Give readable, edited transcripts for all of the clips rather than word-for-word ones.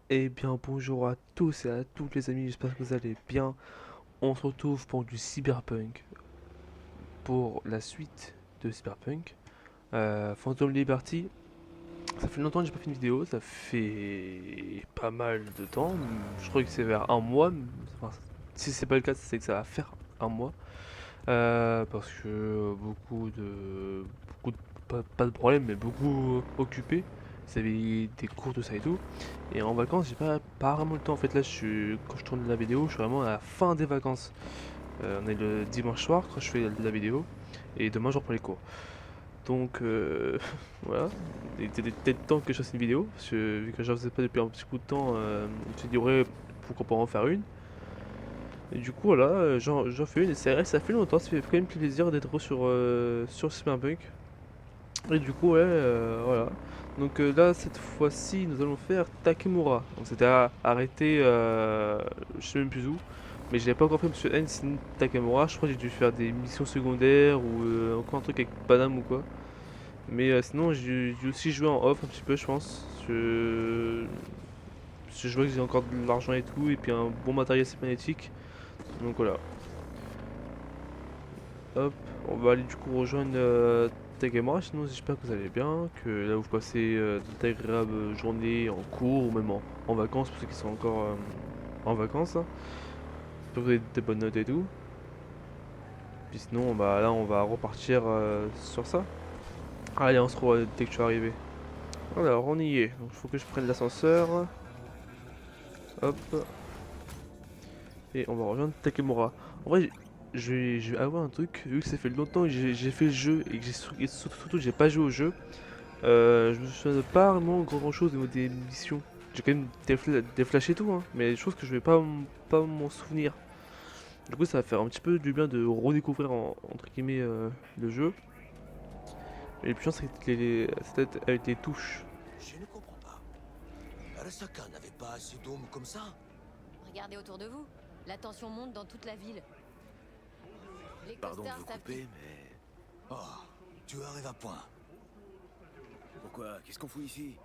Eh bien bonjour à tous et à toutes les amis, j'espère que vous allez bien. On se retrouve pour du Cyberpunk, pour la suite de Cyberpunk. Phantom Liberty, ça fait longtemps que j'ai pas fait une vidéo, ça fait pas mal de temps, je crois que c'est vers un mois, enfin, si c'est pas le cas c'est que ça va faire un mois. Parce que beaucoup de pas de problème, mais beaucoup occupé. Vous avez des cours, tout ça et tout. Et en vacances, j'ai pas vraiment le temps. En fait, là, quand je tourne la vidéo, je suis vraiment à la fin des vacances. On est le dimanche soir quand je fais la vidéo. Et demain, je reprends les cours. Donc, voilà. Il était peut-être temps que je fasse une vidéo. Parce que vu que je ne faisais pas depuis un petit coup de temps, je me suis dit, ouais, pourquoi pas en faire une. Et du coup, voilà, j'en fais une. Et c'est vrai, ça fait longtemps. Ça fait quand même plaisir d'être sur Cyberpunk. Et du coup, ouais, voilà. Donc là, cette fois-ci, nous allons faire Takemura. On s'était arrêté, je sais même plus où, mais je l'ai pas encore fait Monsieur N, sinon Takemura. Je crois que j'ai dû faire des missions secondaires ou encore un truc avec Panam ou quoi. Mais sinon, j'ai aussi joué en off un petit peu, je pense. Je vois que j'ai encore de l'argent et tout, et puis un bon matériel cybernétique. Donc voilà. Hop, on va aller du coup rejoindre Takemura. Sinon, j'espère que vous allez bien, que là vous passez d'agréables journées en cours ou même en vacances pour ceux qui sont encore en vacances, hein. J'espère que vous avez des bonnes notes et tout. Puis sinon, bah là on va repartir sur ça. Allez, on se revoit dès que je suis arrivé. Alors, on y est. Donc, il faut que je prenne l'ascenseur. Hop, et on va rejoindre Takemura. En vrai, je vais avoir un truc, vu que ça fait longtemps que j'ai fait le jeu et que surtout que j'ai pas joué au jeu. Je me souviens de pas vraiment grand chose au niveau des missions. J'ai quand même des flashs et tout, hein, mais des choses que je vais pas m'en souvenir. Du coup, ça va faire un petit peu du bien de redécouvrir entre guillemets le jeu. Et le plus chiant, c'est peut-être avec les touches. Je ne comprends pas. Arasaka n'avait pas ce dôme comme ça? Regardez autour de vous. La tension monte dans toute la ville. Les Pardon de costards vous s'appliquent. couper, mais... Oh, tu arrives à point. Pourquoi? Qu'est-ce qu'on fout ici?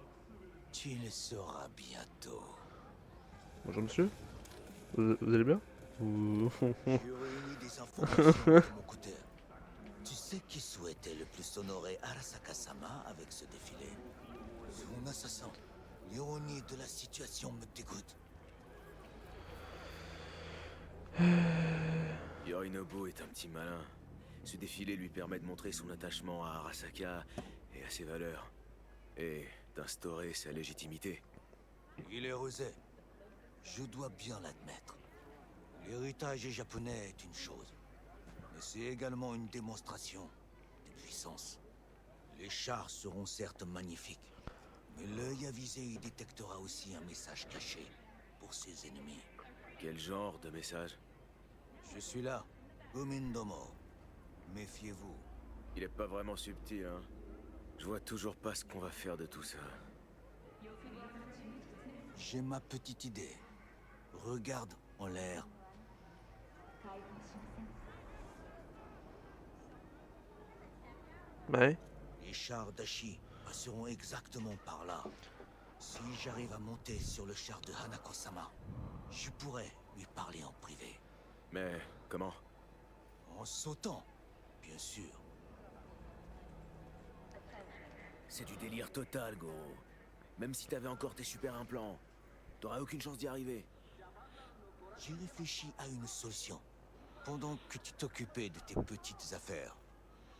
Tu le sauras bientôt. Bonjour monsieur, vous allez bien? Ou- J'ai réuni des informations de mon côté. Tu sais qui souhaitait le plus honorer Arasaka-sama avec ce défilé? Son assassin. L'ironie de la situation me dégoûte. Yorinobu est un petit malin. Ce défilé lui permet de montrer son attachement à Arasaka et à ses valeurs. Et d'instaurer sa légitimité. Il est rusé. Je dois bien l'admettre. L'héritage japonais est une chose, mais c'est également une démonstration de puissance. Les chars seront certes magnifiques, mais l'œil avisé y détectera aussi un message caché pour ses ennemis. Quel genre de message? Je suis là, Umindomo. Méfiez-vous. Il est pas vraiment subtil, hein? Je vois toujours pas ce qu'on va faire de tout ça. J'ai ma petite idée. Regarde en l'air. Ouais. Les chars d'Ashi passeront exactement par là. Si j'arrive à monter sur le char de Hanako-sama, je pourrais lui parler en privé. Mais comment? En sautant, bien sûr. C'est du délire total, Goro. Même si t'avais encore tes super implants, t'aurais aucune chance d'y arriver. J'ai réfléchi à une solution. Pendant que tu t'occupais de tes petites affaires,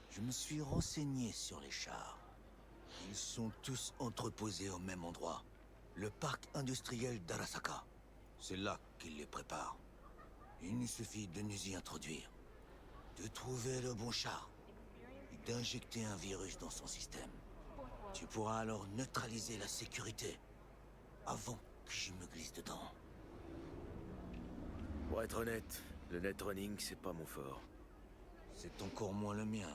je me suis renseigné sur les chars. Ils sont tous entreposés au même endroit. Le parc industriel d'Arasaka. C'est là qu'ils les préparent. Il nous suffit de nous y introduire. De trouver le bon char. Et d'injecter un virus dans son système. Tu pourras alors neutraliser la sécurité. Avant que je me glisse dedans. Pour être honnête, le netrunning, c'est pas mon fort. C'est encore moins le mien.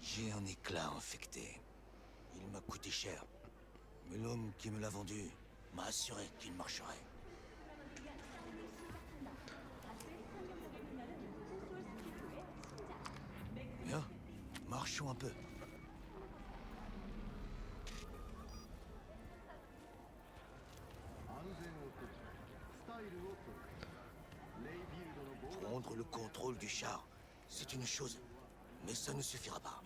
J'ai un éclat infecté. Il m'a coûté cher. Mais l'homme qui me l'a vendu m'a assuré qu'il marcherait. Bien, marchons un peu. Prendre le contrôle du char, c'est une chose, mais ça ne suffira pas.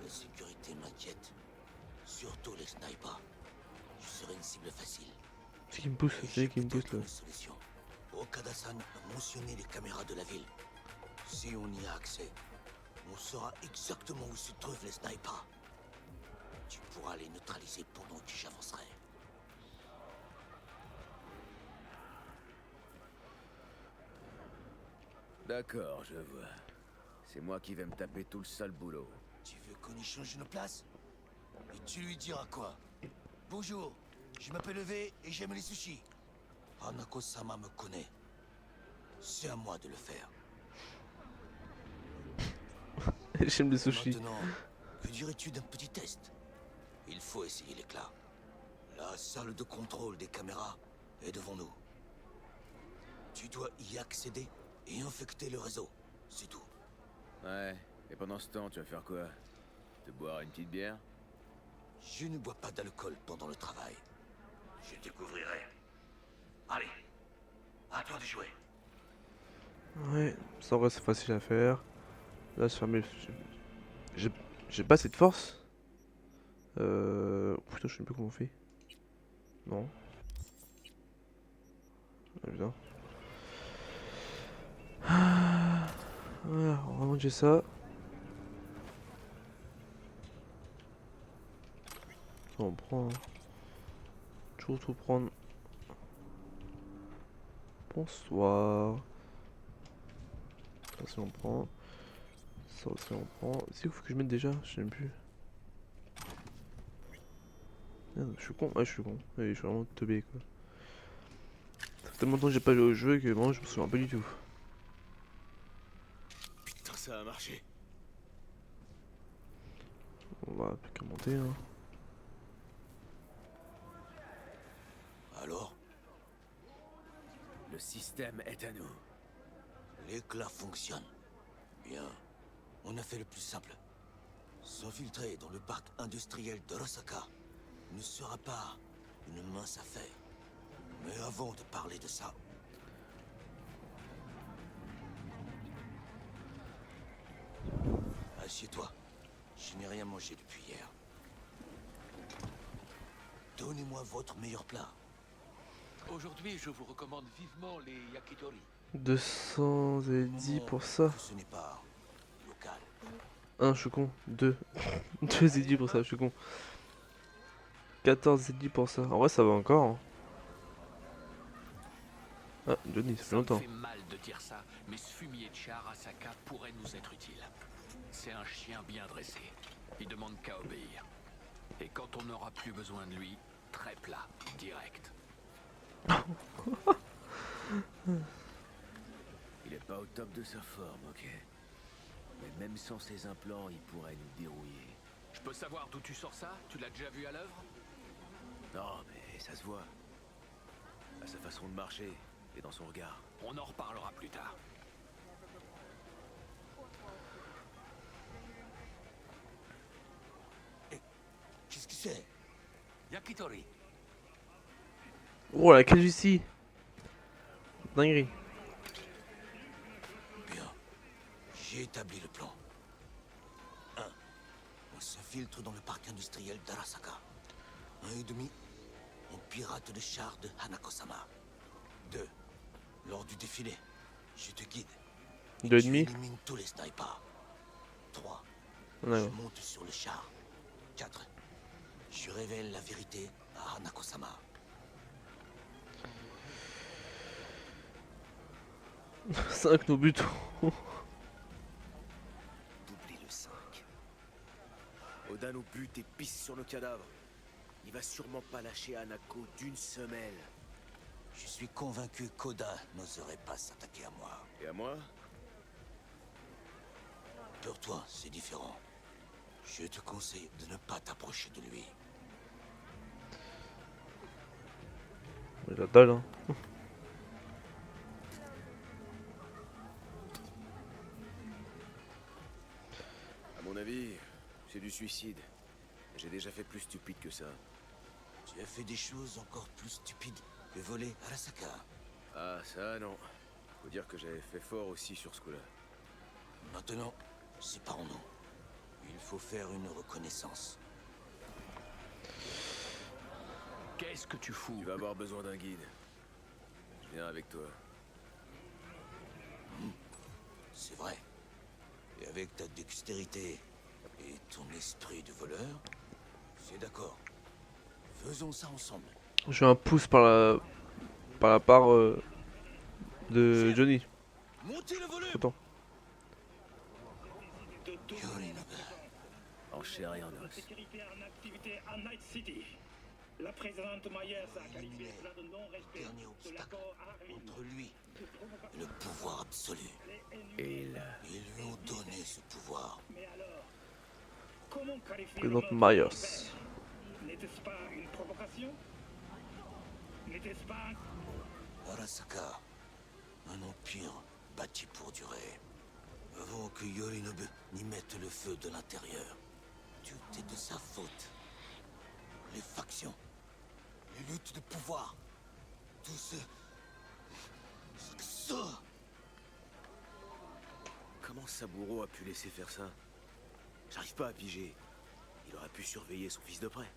La sécurité m'inquiète. Surtout les snipers. Je serai une cible facile. C'est qui me pousse, Et c'est j'ai qui me pousse peut-être là. une solution. Okada-san a mentionné les caméras de la ville. Si on y a accès, on saura exactement où se trouvent les snipers. Tu pourras les neutraliser pendant que j'avancerai. D'accord, je vois. C'est moi qui vais me taper tout le sale boulot. Tu veux qu'on y change nos places? Et tu lui diras quoi? Bonjour, je m'appelle V et j'aime les sushis. Hanako-sama me connaît. C'est à moi de le faire. J'aime les sushis. Maintenant, que dirais-tu d'un petit test? Il faut essayer l'éclat. La salle de contrôle des caméras est devant nous. Tu dois y accéder et infecter le réseau. C'est tout. Ouais, et pendant ce temps, tu vas faire quoi? Te boire une petite bière? Je ne bois pas d'alcool pendant le travail. Je découvrirai. Allez, à toi de jouer. Ouais, ça en vrai c'est facile à faire. Là, se fermer. J'ai j'ai pas assez de force. Putain, je sais plus comment on fait. Non. Ah, putain. Voilà, on va manger ça. On prend. Toujours tout prendre. Bonsoir. Ça aussi on prend. Ça aussi on prend. C'est où faut que je mette déjà? Je sais même plus. Merde, je suis con. Ouais, je suis con. Ouais, je suis vraiment teubé quoi. Ça fait tellement longtemps que j'ai pas joué au jeu que moi je me souviens pas du tout. Putain, ça a marché. On va plus qu'à monter hein. Alors, Le système est à nous. l'éclat fonctionne. Bien. On a fait le plus simple. S'infiltrer dans le parc industriel d'Arasaka ne sera pas une mince affaire. Mais avant de parler de ça... Assieds-toi. Je n'ai rien mangé depuis hier. Donnez-moi votre meilleur plat. Aujourd'hui, je vous recommande vivement les yakitori. 210 pour ça. Que ce n'est pas local. 1, je suis con. 2. 2 ZD pour ça, je suis con. 14 ZD pour ça. En vrai, ça va encore. Hein. Ah, Johnny, ça fait Ça me longtemps. fait mal de dire ça, mais ce fumier de chat Arasaka pourrait nous être utile. C'est un chien bien dressé. Il demande qu'à obéir. Et quand on n'aura plus besoin de lui, très plat, direct. Il est pas au top de sa forme, ok. Mais même sans ses implants, il pourrait nous dérouiller. Je peux savoir d'où tu sors ça? Tu l'as déjà vu à l'œuvre? Non, mais ça se voit. À sa façon de marcher et dans son regard. On en reparlera plus tard. Qu'est-ce que c'est? Yakitori. Oh la cage ici. Dinguerie. Bien. J'ai établi le plan. 1. On s'infiltre dans le parc industriel d'Arasaka. 1 et demi. On pirate le char de Hanako-sama. 2. Lors du défilé, je te guide. 2 et Tu demi. élimines tous les snipers. 3. Je Ouais. monte sur le char. 4. Je révèle la vérité à Hanako-sama. 5 nos buts. D'oublie le 5. Oda nous bute et pisse sur le cadavre. Il va sûrement pas lâcher Hanako d'une semelle. Je suis convaincu qu'Oda n'oserait pas s'attaquer à moi. Et à moi? Pour toi, c'est différent. Je te conseille de ne pas t'approcher de lui. Mais la dalle hein. À mon avis, c'est du suicide. J'ai déjà fait plus stupide que ça. Tu as fait des choses encore plus stupides que voler Arasaka. Ah, ça, non. Faut dire que j'avais fait fort aussi sur ce coup-là. Maintenant, séparons-nous. Il faut faire une reconnaissance. Qu'est-ce que tu fous? Tu vas avoir besoin d'un guide. Je viens avec toi. C'est vrai. Et avec ta dextérité et ton esprit de voleur, c'est d'accord. Faisons ça ensemble. J'ai un pouce par la part de Johnny. Montez le volume. Autant. Yorinobu. En chair et en os. Sécurité en activité à Night City. La présidente Myers a qualifié cela de non-respect Dernier de obstacle l'accord Harvey. entre lui et le pouvoir absolu. Et là... Ils lui ont donné ce pouvoir. Mais alors, comment qualifier Présidente le meurtre Myers. de son père? N'était-ce pas une provocation? N'était-ce pas un... Arasaka, un empire bâti pour durer. Avant que Yorinobu n'y mette le feu de l'intérieur, tout est de sa faute. Les factions, les luttes de pouvoir, tout ce... ça. Comment Saburo a pu laisser faire ça? J'arrive pas à piger. Il aurait pu surveiller son fils de près.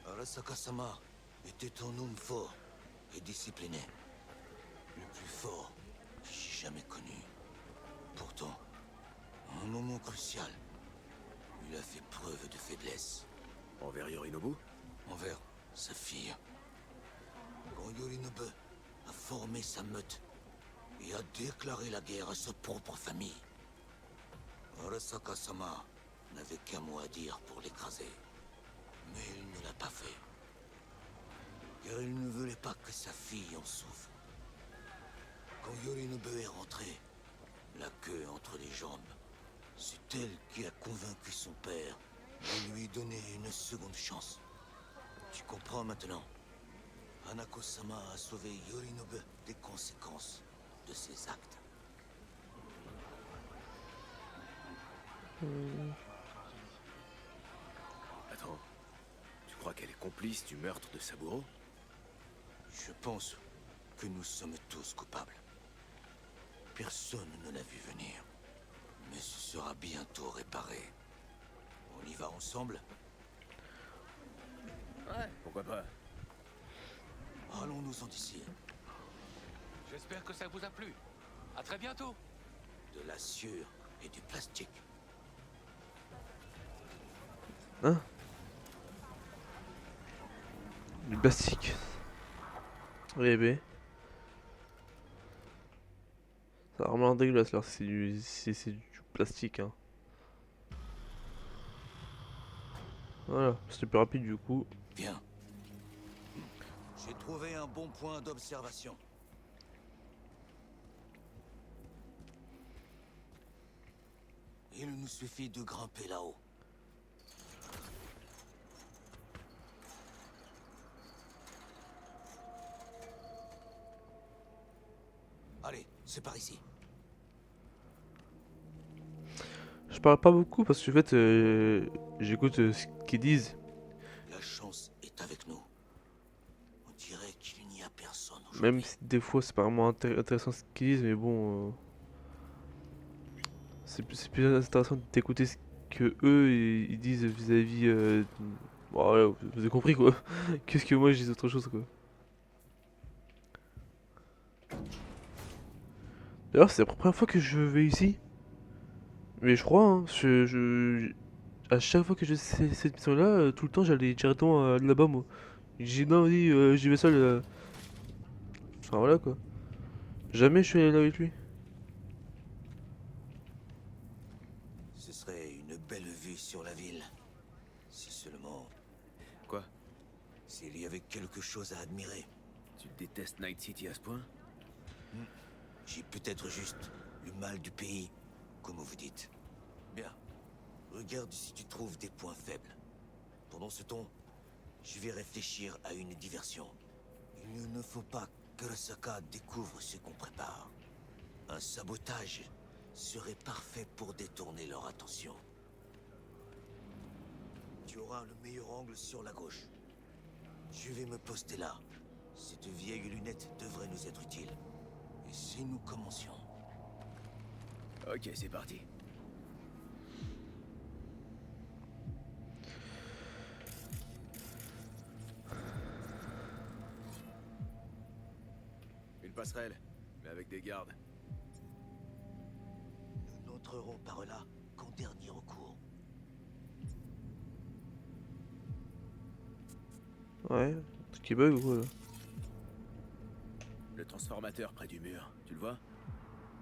Arasaka-sama était un homme fort et discipliné. Le plus fort que j'ai jamais connu. Pourtant, à un moment crucial, il a fait preuve de faiblesse Envers Yorinobu? envers sa fille. Quand Yorinobu a formé sa meute et a déclaré la guerre à sa propre famille, Arasaka-sama n'avait qu'un mot à dire pour l'écraser. Mais il ne l'a pas fait. Car il ne voulait pas que sa fille en souffre. Quand Yorinobu est rentré, la queue entre les jambes, c'est elle qui a convaincu son père de lui donner une seconde chance. Tu comprends maintenant? Hanako-sama a sauvé Yorinobu des conséquences de ses actes. Attends. Tu crois qu'elle est complice du meurtre de Saburo? Je pense que nous sommes tous coupables. Personne ne l'a vu venir. Mais ce sera bientôt réparé. On y va ensemble? Ouais. Pourquoi pas? Allons-nous-en d'ici. J'espère que ça vous a plu. À très bientôt. De la sueur et du plastique. Hein? Du plastique. Eh ben. Ça a vraiment dégueulasse là, c'est du plastique hein. Voilà, c'était plus rapide du coup. Bien. J'ai trouvé un bon point d'observation. Il nous suffit de grimper là-haut. Allez, c'est par ici. Je parle pas beaucoup parce que en fait j'écoute ce qu'ils disent. La chance est avec nous. On dirait qu'il n'y a personne aujourd'hui. Même si des fois c'est pas vraiment intéressant ce qu'ils disent, mais bon, c'est plus intéressant d'écouter ce que eux ils disent vis-à-vis. Bon, voilà, vous avez compris quoi. Qu'est-ce que moi je dis autre chose quoi. D'ailleurs c'est la première fois que je vais ici. Mais je crois, hein, à chaque fois que je fais cette mission-là, tout le temps j'allais directement là-bas moi. J'ai dit non, oui, j'y vais seul. Enfin voilà quoi. Jamais je suis allé là avec lui. Ce serait une belle vue sur la ville. Si seulement... Quoi? S'il y avait quelque chose à admirer. Tu détestes Night City à ce point? J'ai peut-être juste le mal du pays, comme vous dites. Bien. Regarde si tu trouves des points faibles. Pendant ce temps, je vais réfléchir à une diversion. Il ne faut pas que Arasaka découvre ce qu'on prépare. Un sabotage serait parfait pour détourner leur attention. Tu auras le meilleur angle sur la gauche. Je vais me poster là. Cette vieille lunette devrait nous être utile. Et si nous commencions? Ok, c'est parti. Une passerelle, mais avec des gardes. Nous n'entrerons par là qu'en dernier recours. Ouais, un truc qui bug ou quoi là? Le transformateur près du mur, tu le vois?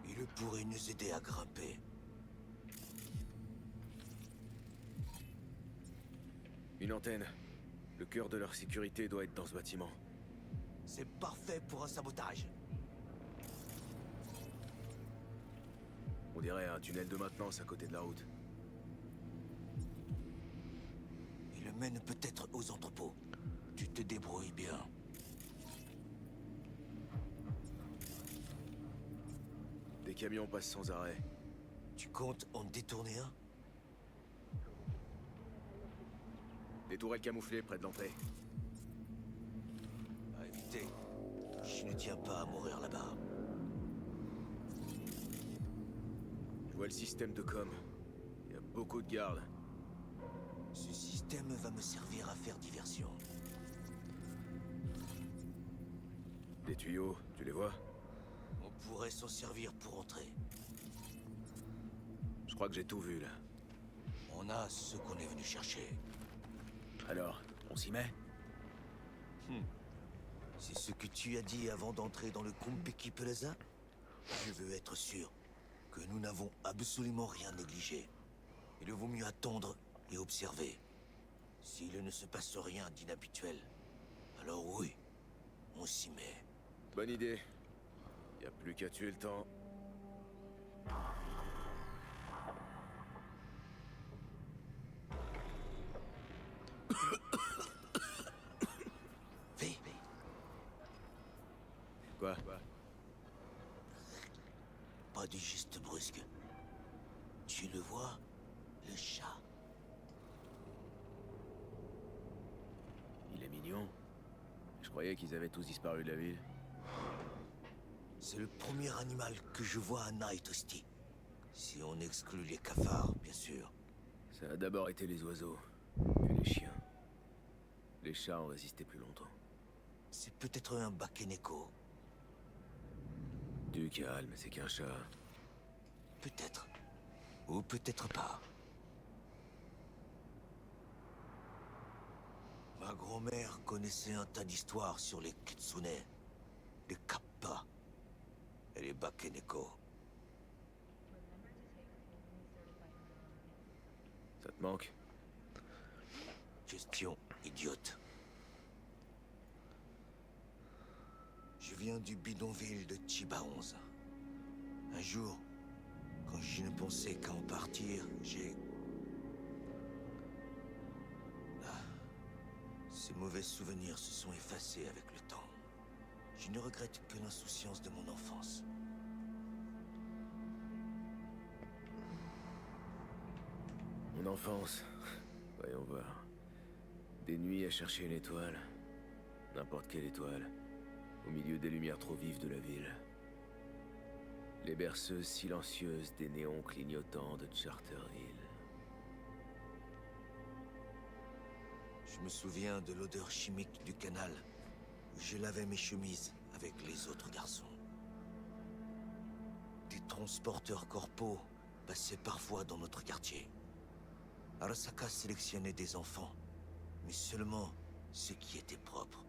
Il pourrait nous aider à grimper. Une antenne. Le cœur de leur sécurité doit être dans ce bâtiment. C'est parfait pour un sabotage. On dirait un tunnel de maintenance à côté de la route. Il mène peut-être aux entrepôts. Tu te débrouilles bien. Des camions passent sans arrêt. Tu comptes en détourner un? Des tourelles camouflées près de l'entrée. À éviter. Je ne tiens pas à mourir là-bas. Je vois le système de com. Il y a beaucoup de gardes. Ce système va me servir à faire diversion. Des tuyaux, tu les vois? On pourrait s'en servir pour entrer. Je crois que j'ai tout vu là. On a ce qu'on est venu chercher. Alors, on s'y met? C'est ce que tu as dit avant d'entrer dans le Konpeki Plaza? Je veux être sûr que nous n'avons absolument rien négligé. Il vaut mieux attendre et observer. S'il ne se passe rien d'inhabituel, alors oui, on s'y met. Bonne idée. Y a plus qu'à tuer le temps. Fais. Quoi? Pas de geste brusque. Tu le vois? Le chat. Il est mignon. Je croyais qu'ils avaient tous disparu de la ville. C'est le premier animal que je vois à Night Hostie. Si on exclut les cafards, bien sûr. Ça a d'abord été les oiseaux, puis les chiens. Les chats ont résisté plus longtemps. C'est peut-être un Bakeneko. Du calme, c'est qu'un chat. Peut-être. Ou peut-être pas. Ma grand-mère connaissait un tas d'histoires sur les kitsune, les kappa et les Bakeneko. Ça te manque? Question idiote. Je viens du bidonville de Chiba 11. Un jour, quand je ne pensais qu'à en partir, j'ai... Ces mauvais souvenirs se sont effacés avec le temps. Je ne regrette que l'insouciance de mon enfance. Mon enfance. Voyons voir. Des nuits à chercher une étoile. N'importe quelle étoile. Au milieu des lumières trop vives de la ville. Les berceuses silencieuses des néons clignotants de Charter Hill. Je me souviens de l'odeur chimique du canal, où je lavais mes chemises avec les autres garçons. Des transporteurs corpaux passaient parfois dans notre quartier. Arasaka sélectionnait des enfants, mais seulement ceux qui étaient propres.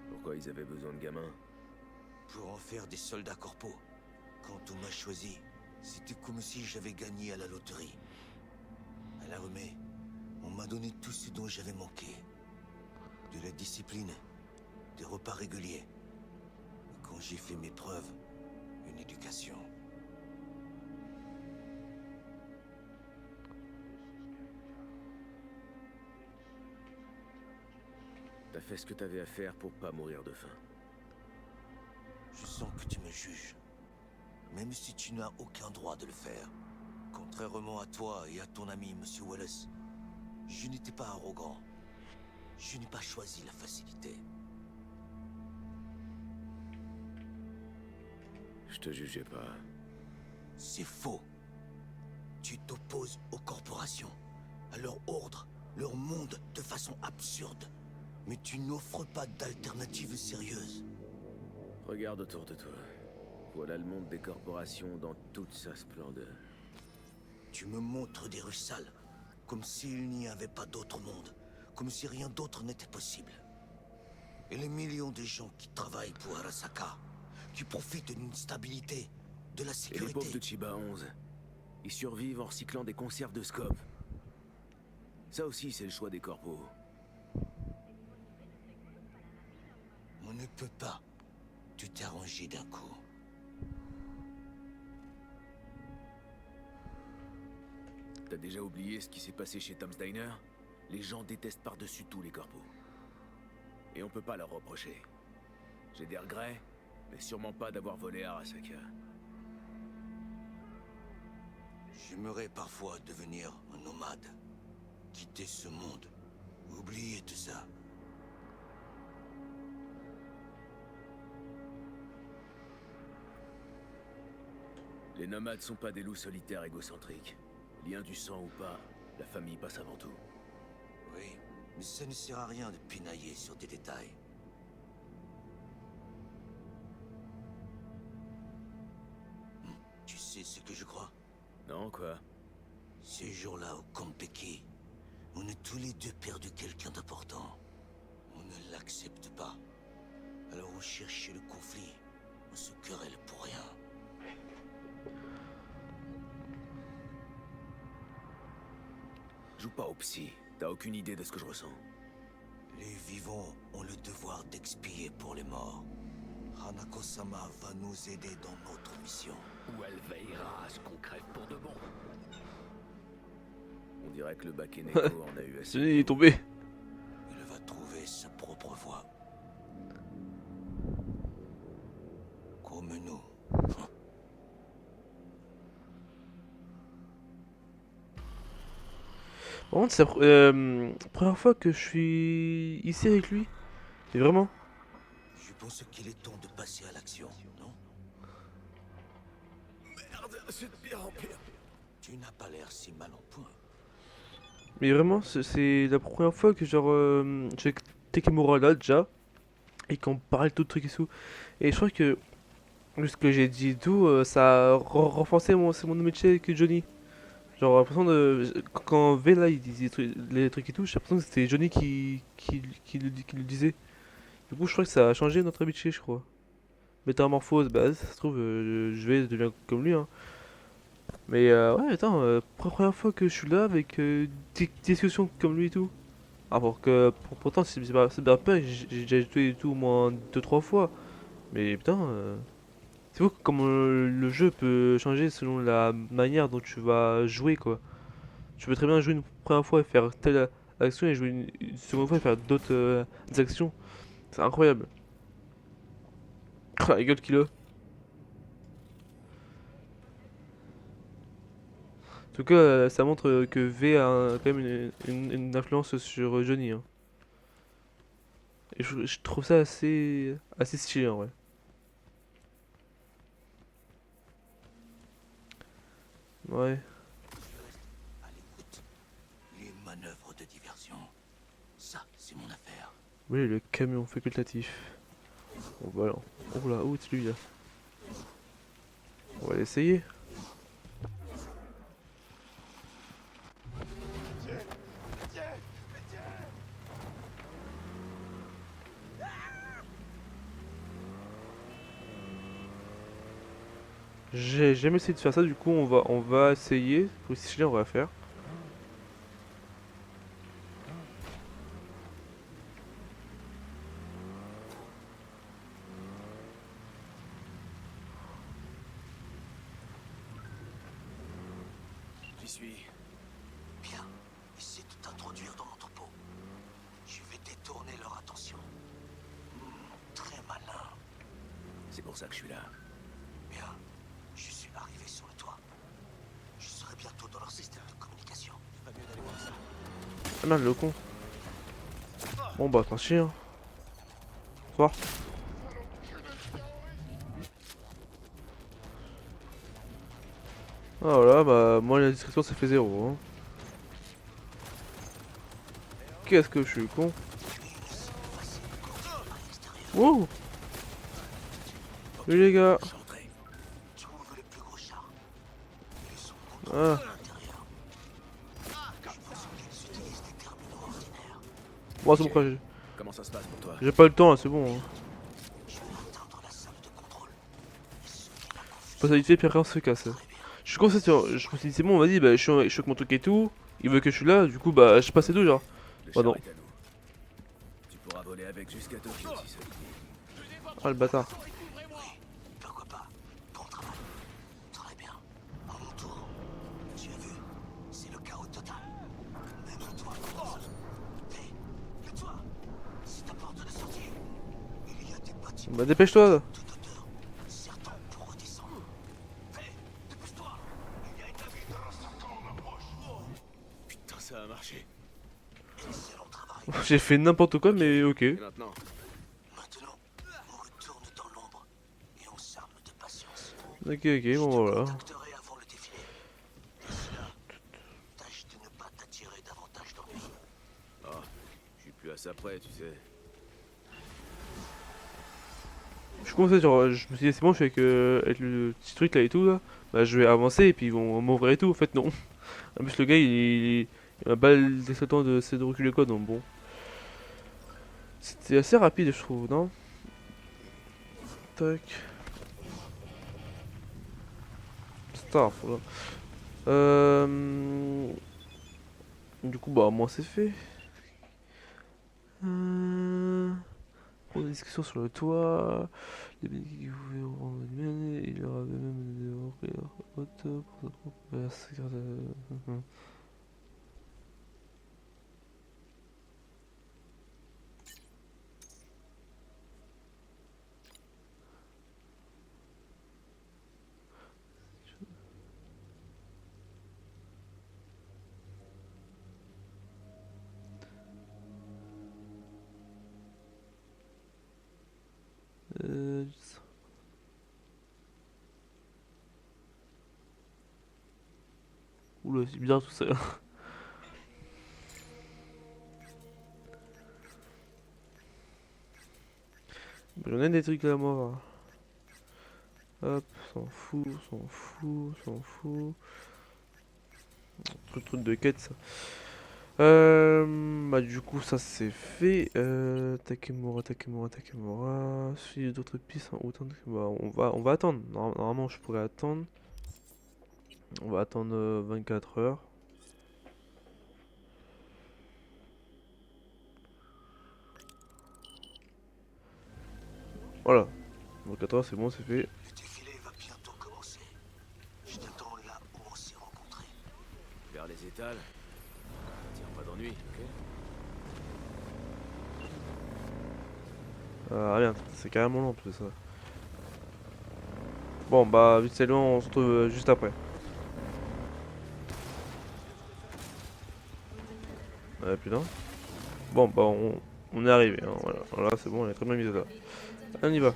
Pourquoi ils avaient besoin de gamins? Pour en faire des soldats corpaux. Quand on m'a choisi, c'était comme si j'avais gagné à la loterie. À l'armée, on m'a donné tout ce dont j'avais manqué. De la discipline, des repas réguliers. Et quand j'ai fait mes preuves, une éducation. T'as fait ce que t'avais à faire pour pas mourir de faim. Je sens que tu me juges. Même si tu n'as aucun droit de le faire. Contrairement à toi et à ton ami, Monsieur Wallace, je n'étais pas arrogant. Je n'ai pas choisi la facilité. Je te jugeais pas. C'est faux. Tu t'opposes aux corporations, à leur ordre, leur monde de façon absurde. Mais tu n'offres pas d'alternative sérieuse. Regarde autour de toi. Voilà le monde des corporations dans toute sa splendeur. Tu me montres des rues sales, comme s'il n'y avait pas d'autre monde, comme si rien d'autre n'était possible. Et les millions de gens qui travaillent pour Arasaka, qui profitent d'une stabilité, de la Et les sécurité. pauvres de Chiba 11, ils survivent en recyclant des conserves de scope. Ça aussi, c'est le choix des corpos. On ne peut pas. Tu t'es arrangé d'un coup. T'as déjà oublié ce qui s'est passé chez Tom's Diner? Les gens détestent par-dessus tout les corpos. Et on peut pas leur reprocher. J'ai des regrets, mais sûrement pas d'avoir volé Arasaka. J'aimerais parfois devenir un nomade. Quitter ce monde. Oublier tout ça. Les nomades sont pas des loups solitaires égocentriques. Lien du sang ou pas, la famille passe avant tout. Oui, mais ça ne sert à rien de pinailler sur des détails. Tu sais ce que je crois? Non, quoi? Ces jours-là au Konpeki, on a tous les deux perdu quelqu'un d'important. On ne l'accepte pas. Alors on cherche le conflit. On se querelle pour rien. Joue pas au psy, t'as aucune idée de ce que je ressens. Les vivants ont le devoir d'expier pour les morts. Hanako-sama va nous aider dans notre mission. Ou elle veillera à ce qu'on crève pour de bon. On dirait que le Bakeneko en a eu assez. Il est tombé. Il va trouver sa propre voie. Comme nous. Par contre, c'est la première fois que je suis ici avec lui. Et vraiment. Je pense qu'il est temps de passer à l'action, non? Merde, c'est de pire en pire. Tu n'as pas l'air si mal en point. Mais vraiment, c'est la première fois que genre j'ai Tekemura là déjà. Et qu'on parle de tout le truc et tout. Et je crois que ce que j'ai dit et tout, ça a renforcé c'est mon métier que Johnny. Genre, l'impression de. Quand V là il disait les trucs et tout, j'ai l'impression que c'était Johnny qui le disait. Du coup, je crois que ça a changé notre habitude, je crois. Métamorphose, bah ça se trouve, je vais devenir comme lui, hein. Mais ouais, attends, première fois que je suis là avec des discussions comme lui et tout. Alors que pourtant, c'est bien pas, j'ai déjà joué et tout au moins 2-3 fois. Mais putain, c'est fou comme le jeu peut changer selon la manière dont tu vas jouer, quoi. Tu peux très bien jouer une première fois et faire telle action et jouer une seconde fois et faire d'autres actions. C'est incroyable. La gueule qu'il a. En tout cas, ça montre que V a quand même une influence sur Johnny, hein. Et je trouve ça assez stylé en vrai. Ouais. À l'écoute. Les manœuvres de diversion. Ça, c'est mon affaire. Oui, le camion facultatif. Bon, voilà. Oh là, où est celui-là? On va l'essayer. J'ai jamais essayé de faire ça, du coup on va essayer. Pour essayer, on va faire. J'y suis. Bien. Essaie de t'introduire dans l'entrepôt. Je vais détourner leur attention. Très malin. C'est pour ça que je suis là. Bien. Je suis arrivé sur le toit. Je serai bientôt dans leur système de communication. Pas mieux d'aller voir ça. Ah merde, le con. Bon bah, tranquille. Hein. Soir. Ah voilà, bah, moi la discrétion ça fait 0. Hein. Qu'est-ce que je suis con. Wow. Salut les gars. J'entrais. Trouve les plus gros chars. Ils sont Ah. à l'intérieur. Je pense qu'ils utilisent des terminaux ordinaires. Bon, c'est bon, frère, Comment ça se passe pour toi? j'ai pas le temps là, c'est bon. Hein. Je vais atteindre la salle de contrôle. Et ceux qui la confient Passe à vite fait, puis après on se casse. très bien. Je suis con, je me suis dit, c'est bon, vas-y, bah, je suis avec mon truc et tout. Il veut que je suis là, du coup, bah, je passe et tout, genre. Le Bah char non. est à nous. Tu pourras voler avec jusqu'à Tokyo si ça te dit. Ah, le bâtard. Pourquoi pas? Bon travail. Très bien. À mon tour. Tu as vu? C'est le chaos total. Même toi, Hé, toi! C'est ta porte de sortie. Il y a des bâtiments Bah, dépêche-toi. de toute hauteur. Certains pour redescendre. Hé, dépêche-toi! Il y a une navire de l'incertain en approche. Putain, ça a marché. Excellent travail. J'ai fait n'importe quoi, mais ok. Et maintenant? Maintenant, on retourne dans l'ombre et on s'arme de patience. Ok, ok, bon, voilà. Je te contacterai avant le défilé. D'ici là, tâche de ne pas t'attirer davantage d'ennuis. Ah, je suis plus à ça près, tu sais. Je commençais, genre, je me suis dit, c'est bon, je suis avec le petit truc là et tout, là. Bah, je vais avancer et puis ils vont m'ouvrir et tout. En fait, non. En plus, le gars, il m'a pas laissé le temps de reculer quoi, donc bon. C'était assez rapide, je trouve, non? Tac. Star, voilà. Du coup, bah, moi, c'est fait. Pour des discussions sur le toit. Les bénéfices qui pouvaient rendre humaine, il leur avait même dévoré leur hôte pour sa propre carte. Euh... Oula, c'est bizarre tout ça. J'en ai des trucs à moi. Hop, s'en fout, s'en fout, s'en fout. Truc de quête ça. Bah du coup ça c'est fait. Takemura, Takemura, Takemura. Suivre d'autres pistes en autant de... Bah on va attendre. Normalement je pourrais attendre. On va attendre 24 heures. Voilà. 24 heures c'est bon, c'est fait. Le défilé va bientôt commencer. Je t'attends là où on s'est rencontrés. Vers les étals. Tiens, pas d'ennui, ok? Ah merde, c'est carrément long tout ça. Bon bah vite c'est long, on se retrouve juste après. Putain. Bon bah on est arrivé, hein, voilà. Voilà c'est bon, on est très bien mis là. Allez, on y va.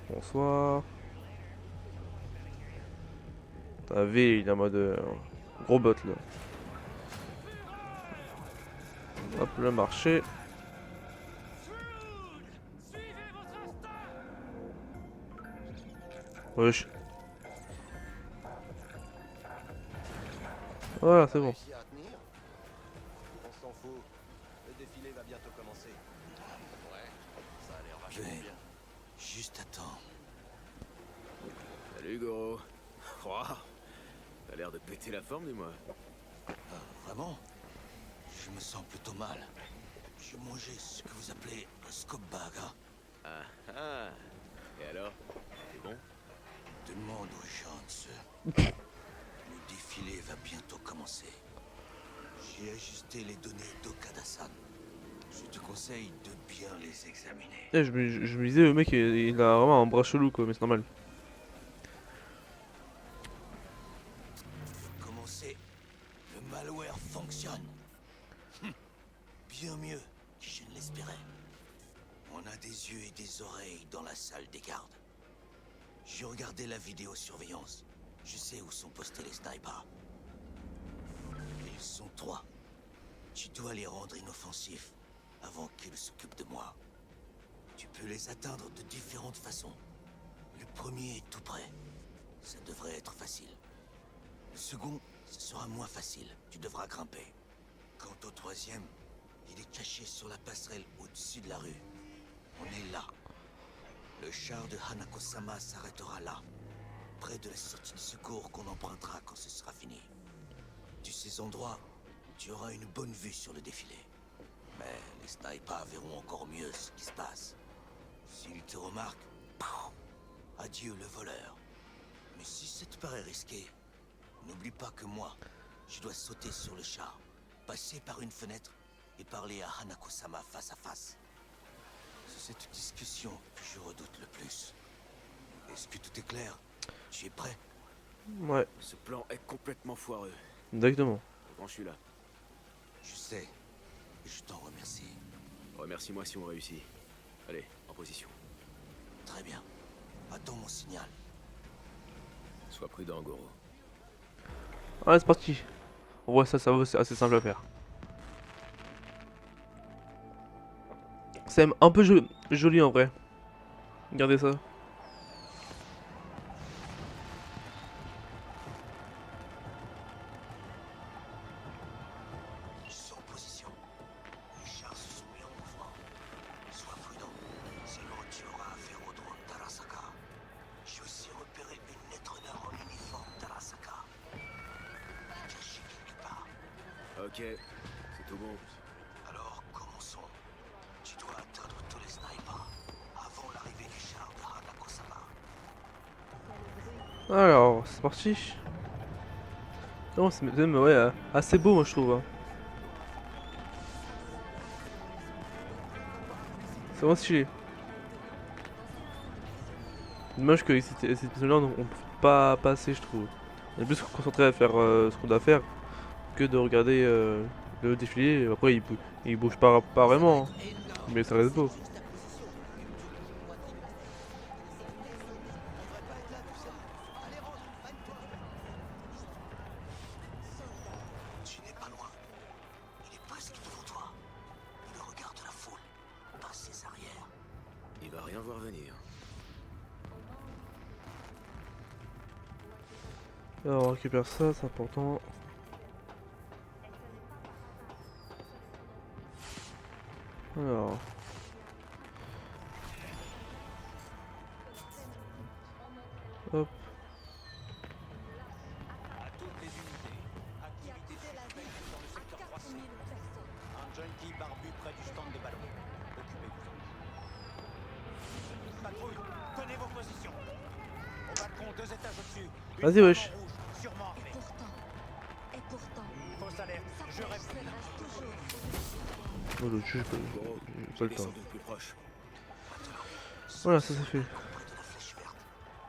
Bonsoir. T'as V, il est en mode gros bot là. Hop, le marché. Wesh. Voilà, c'est bon. Réussi à tenir? On s'en fout. Le défilé va bientôt commencer. Ouais, ça a l'air vachement Ouais. bien. Juste attends. Salut, Goro. Ouah, t'as l'air de péter la forme, dis-moi. Vraiment? Je me sens plutôt mal. J'ai mangé ce que vous appelez un scope bag, hein? Ah ah. Et alors? C'est bon? Demande aux gens de ce. Le défilé va bientôt commencer. J'ai ajusté les données d'Okada-san. Je te conseille de bien les examiner. Eh, je me disais, le mec il a vraiment un bras chelou quoi, mais c'est normal. malware fonctionne. Bien mieux que je ne l'espérais. On a des yeux et des oreilles dans la salle des gardes. J'ai regardé la vidéosurveillance. Je sais où sont postés les snipers. Ils sont 3. Tu dois les rendre inoffensifs avant qu'ils s'occupent de moi. Tu peux les atteindre de différentes façons. Le premier est tout près. Ça devrait être facile. Le second, ce sera moins facile. Tu devras grimper. Quant au troisième, il est caché sur la passerelle au-dessus de la rue. On est là. Le char de Hanako-sama s'arrêtera là, près de la sortie de secours qu'on empruntera quand ce sera fini. De ces endroits, tu auras une bonne vue sur le défilé. Mais les snipers verront encore mieux ce qui se passe. S'ils te remarquent, pow, adieu le voleur. Mais si ça te paraît risqué, n'oublie pas que moi, je dois sauter sur le char, passer par une fenêtre et parler à Hanako-sama face à face. C'est cette discussion que je redoute le plus. Est-ce que tout est clair? Tu es prêt? Ouais, Ce plan est complètement foireux. exactement. Quand je suis là, Je sais. Et je t'en remercie. remercie-moi si on réussit. Allez, en position. Très bien. Attends mon signal. Sois prudent, Goro. Allez, c'est parti. On voit ça, c'est assez simple à faire. C'est même un peu joli en vrai. Regardez ça. Je suis en position. Les chars se sont mis en mouvement. Sois prudent. Sinon tu auras affaire au drone d'Arasaka. J'ai aussi repéré une netrunner en uniforme d'Arasaka. Caché quelque part. Ok, c'est tout bon. Alors commençons. Tu dois atteindre tous les snipers avant l'arrivée du char de Hanako-sama. Alors, c'est parti. Non, c'est même ouais, assez beau, moi je trouve. Hein. C'est vraiment stylé. Dommage que cette personne-là, on peut pas passer, je trouve. On est plus concentré à faire ce qu'on doit faire que de regarder le défilé. Après, il bouge pas vraiment, hein. Mais ça reste beau. Tu n'es pas loin. Il est presque devant toi. Il regarde la foule, pas ses arrières. Il va rien voir venir. Alors, on récupère ça, c'est important. Alors. Hop. À toutes les unités. Activité suspecte dans le secteur 300. Un junkie barbu près du stand de ballon. Occupez-vous. Patrouille, tenez vos positions. Au balcon, 2 étages au-dessus. Une Vas-y, femme wesh. en rouge, sûrement armée. Pourtant, Fausse alerte, je répète. Oh, le jeu, Goro, j'ai pas le temps. descends plus proche. Voilà, ça c'est fait. Près de la flèche verte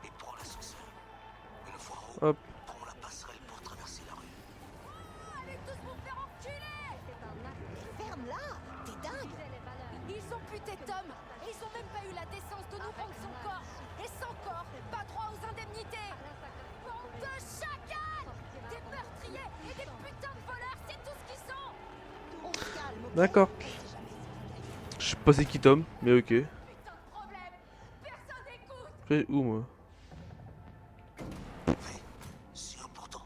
et prends l'ascenseur. Une fois en haut, Hop. prends la passerelle pour traverser la rue. ferme-la! T'es dingue! Ils ont buté Tom! Ils ont même pas eu la décence de nous rendre son corps! Et sans corps, pas droit aux indemnités! Bande de chacals! Des meurtriers et des putains de voleurs, c'est tout ce qu'ils sont! On se calme, ok? D'accord. Je sais pas c'est qui Tom, mais ok. Putain de problème! Personne n'écoute! Fait où moi? Fais, c'est important.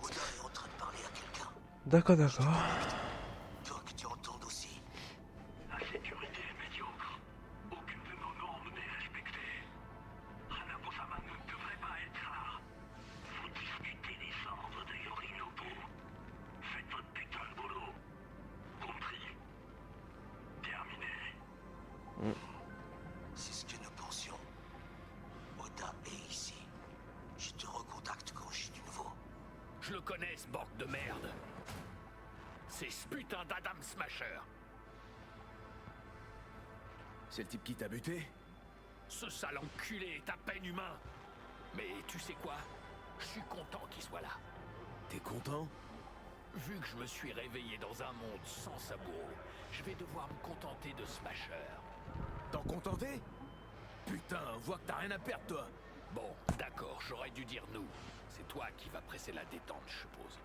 Oda est en train de parler à quelqu'un. D'accord, d'accord. Toi que tu entendes aussi. La sécurité est médiocre. Aucune de nos normes n'est respectée. Hanako-sama ne devrait pas être là. Vous discutez des cendres de Yorinobu. Faites votre putain de boulot. Compris? Terminé. C'est ce que nous pensions. Oda est ici. Je te recontacte quand j'ai du nouveau. Je le connais, ce borg de merde. C'est ce putain d'Adam Smasher. C'est le type qui t'a buté? Ce sale enculé est à peine humain. Mais tu sais quoi? Je suis content qu'il soit là. T'es content? Vu que je me suis réveillé dans un monde sans sabots, je vais devoir me contenter de Smasher. T'en contenter? Putain, on voit que t'as rien à perdre, toi. Bon, d'accord, j'aurais dû dire nous. C'est toi qui vas presser la détente, je suppose.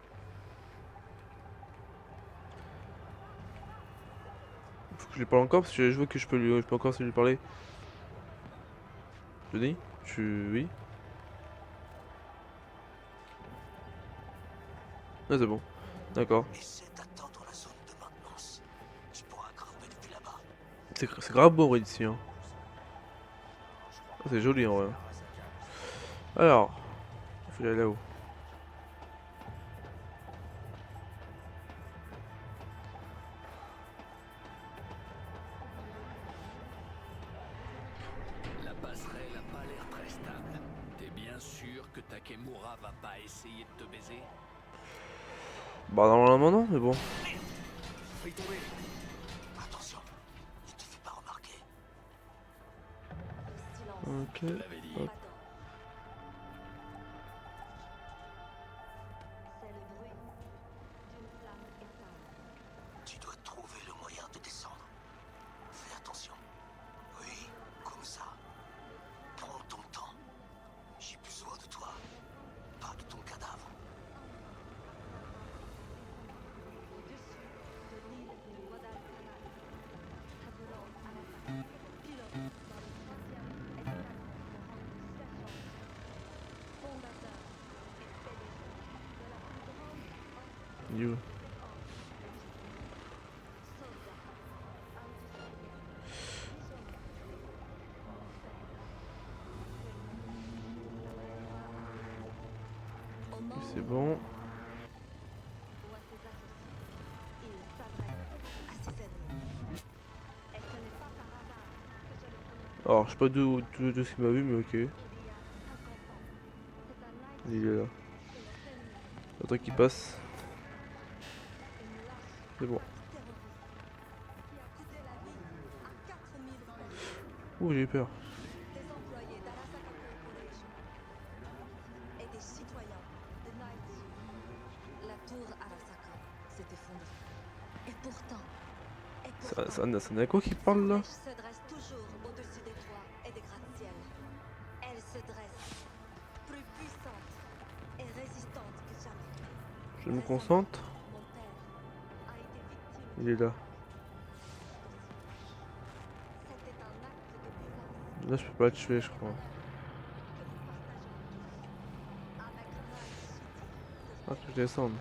Faut que je lui parle encore parce que je vois que je peux encore lui parler. Johnny? Oui? Ah c'est bon. D'accord. Essaie d'atteindre la zone de maintenance. Tu pourras grimper depuis là-bas. C'est grave beau ici. Hein. Ah, c'est joli en vrai. Alors, il faut aller là-haut. La passerelle a pas l'air très stable. T'es bien sûr que Takemura va pas essayer de te baiser? Bah normalement non, mais bon. Fais tomber. Attention, ne te fais pas remarquer. Ok. Je te l'avais dit. Hop. Tu dois trouver le moyen de descendre. Fais attention. Oui, comme ça. Prends ton temps. J'ai besoin de toi. Pas de ton cadavre. You. C'est bon. Alors, je sais pas d'où de ce qu'il m'a vu, mais ok. Il est là. Attends qu'il passe. C'est bon. Ouh, j'ai eu peur. Des employés d'Arasaka Corporation et des citoyens de Night Zoo. La tour Arasaka s'est effondrée. Et pourtant, Ça n'a quoi qui parle là? Elle se dresse toujours au-dessus des toits et des gratte-ciel. Elle se dresse, plus puissante et résistante que jamais. Je me concentre. Mon père a été victime. Il est là. C'était un acte de violence Là, je peux pas le tuer, je crois. que nous partageons avec Night City. Ah, faut que je descende.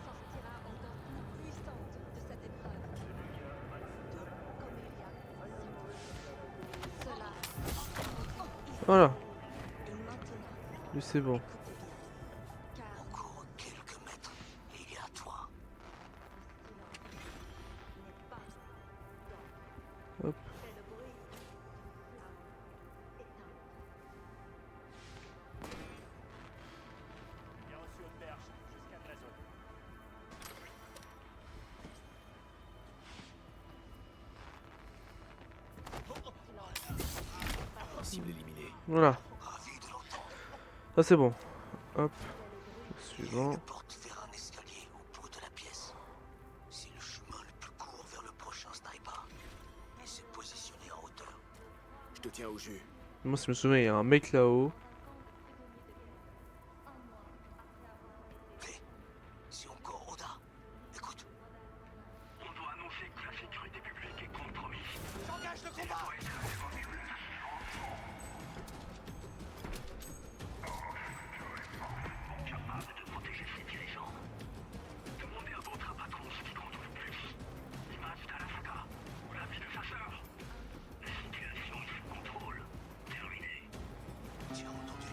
Sortira encore plus puissante de cette épreuve. Tout comme il y a 6 mois. Cela. Voilà. Et maintenant, Lui, c'est bon. écoutez bien. Car Encore quelques mètres et il est à toi. n'est pas Hop. fait le bruit. Éteint. Bien reçu au perche, jusqu'à la zone. Cible éliminée. Voilà. Ravi de l'entendre. Ça, c'est bon. Hop. Il y a Suivant. une porte vers un escalier au bout de la pièce. C'est le chemin le plus court vers le prochain sniper. Il s'est positionné en hauteur. Je te tiens au jus. Moi, si je me souviens, il y a un mec là-haut. V, c'est encore Oda. Écoute, On doit annoncer que la sécurité publique est compromise. J'engage le combat! Capable de protéger ses dirigeants. Demandez à votre patron ce qui compte le plus. L'image d'Arasaka ou la vie de sa sœur. La situation est sous contrôle. Terminé. tu as entendu.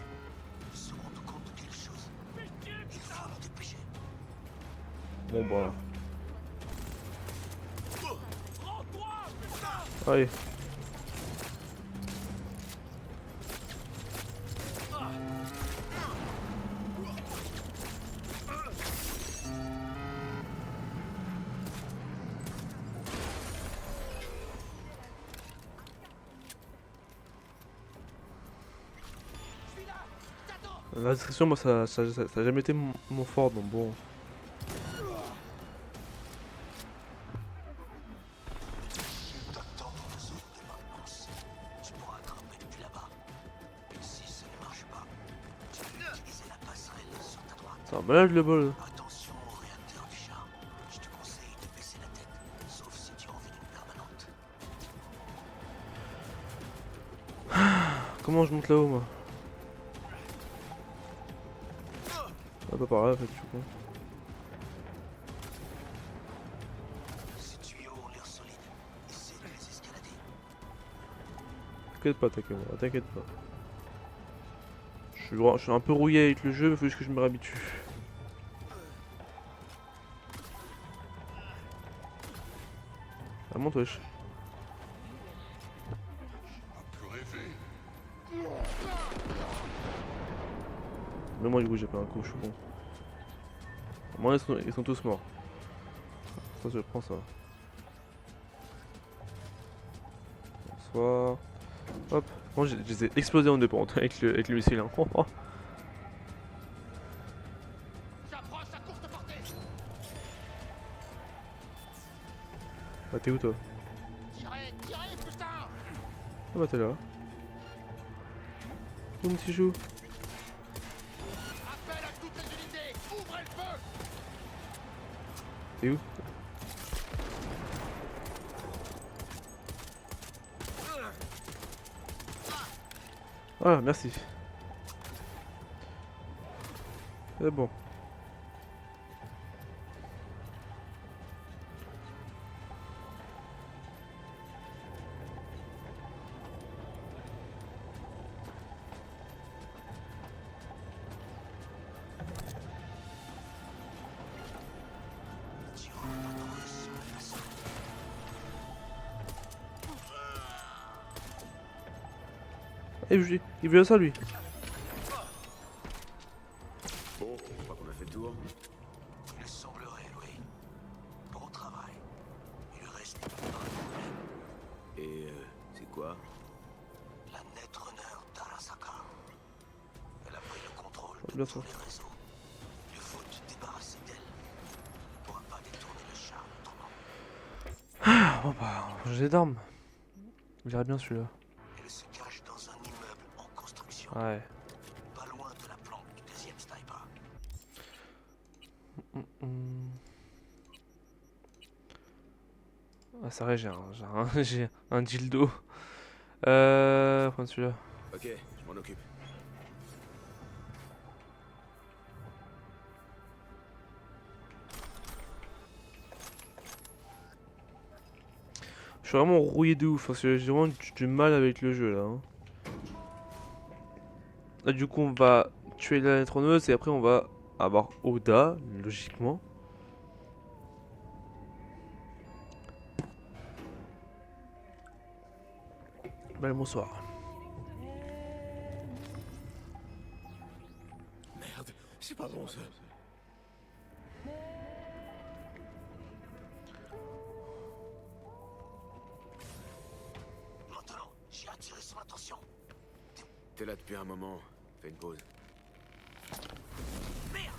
Ils se rendent compte de quelque chose. Il faut nous dépêcher. Bon, bah. Allez. La discrétion, moi, ça a jamais été mon fort, donc bon. T'attends dans la zone de maintenance. Tu pourras grimper depuis là-bas. Et si ça ne marche pas, tu peux utiliser la passerelle sur ta droite. C'est un malade le bol. Attention au réacteur du char. Je te conseille de baisser la tête, sauf si tu as envie d'une permanente. Comment je monte là-haut, moi? Ah, pas par là, en fait, je suis con. Ces tuyaux ont l'air solides. Essaie de les escalader. T'inquiète pas, t'inquiète pas. Je suis un peu rouillé avec le jeu, il faut juste que je me réhabitue. Ah, monte, wesh. Mais moi, du coup, j'ai pas un coup, je suis con. Au moins, ils sont tous morts. Ça, je prends ça. Bonsoir. Hop. Moi, je les ai explosés en deux pentes avec le missile. Hein. J'approche à courte portée. Bah, t'es où, toi? Tirez, putain. Ah, bah, t'es là. Où, mon petit chou? Appel à toutes les unités. Ouvrez le feu. T'es où? Ah, merci. C'est bon. Il veut ça lui. Bon, je crois qu'on a fait le tour. Il semblerait, oui. Bon travail. Il reste un problème. Et c'est quoi? La Netrunner d'Arasaka. Elle a pris le contrôle de Bien tous sûr. les réseaux. Il faut te débarrasser d'elle. On ne pourra pas détourner le char autrement. Bon bah, j'ai d'armes. Il irait bien celui-là. Elle se cache dans un immeuble en construction. Ouais. Pas loin de la planque du deuxième sniper. Ah, c'est vrai, j'ai un dildo. Prends celui-là. Ok, je m'en occupe. Je suis vraiment rouillé de ouf parce que j'ai vraiment du mal avec le jeu là. Hein. Là, du coup, on va tuer la lettroneuse et après on va avoir Oda, logiquement. Bonsoir. Merde, c'est pas bon ça. Maintenant, j'ai attiré son attention. T'es là depuis un moment. Fais une pause. Merde!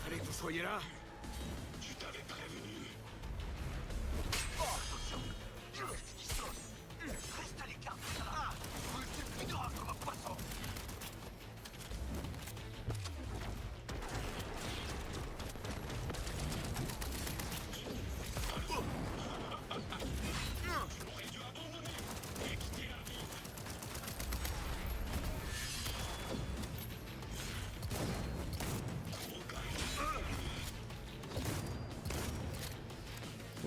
Fallait que vous soyez là. Tu t'avais prévenu. Attention! Je reste discret. Reste à l'écart de ça. Je suis plus grave comme un poisson.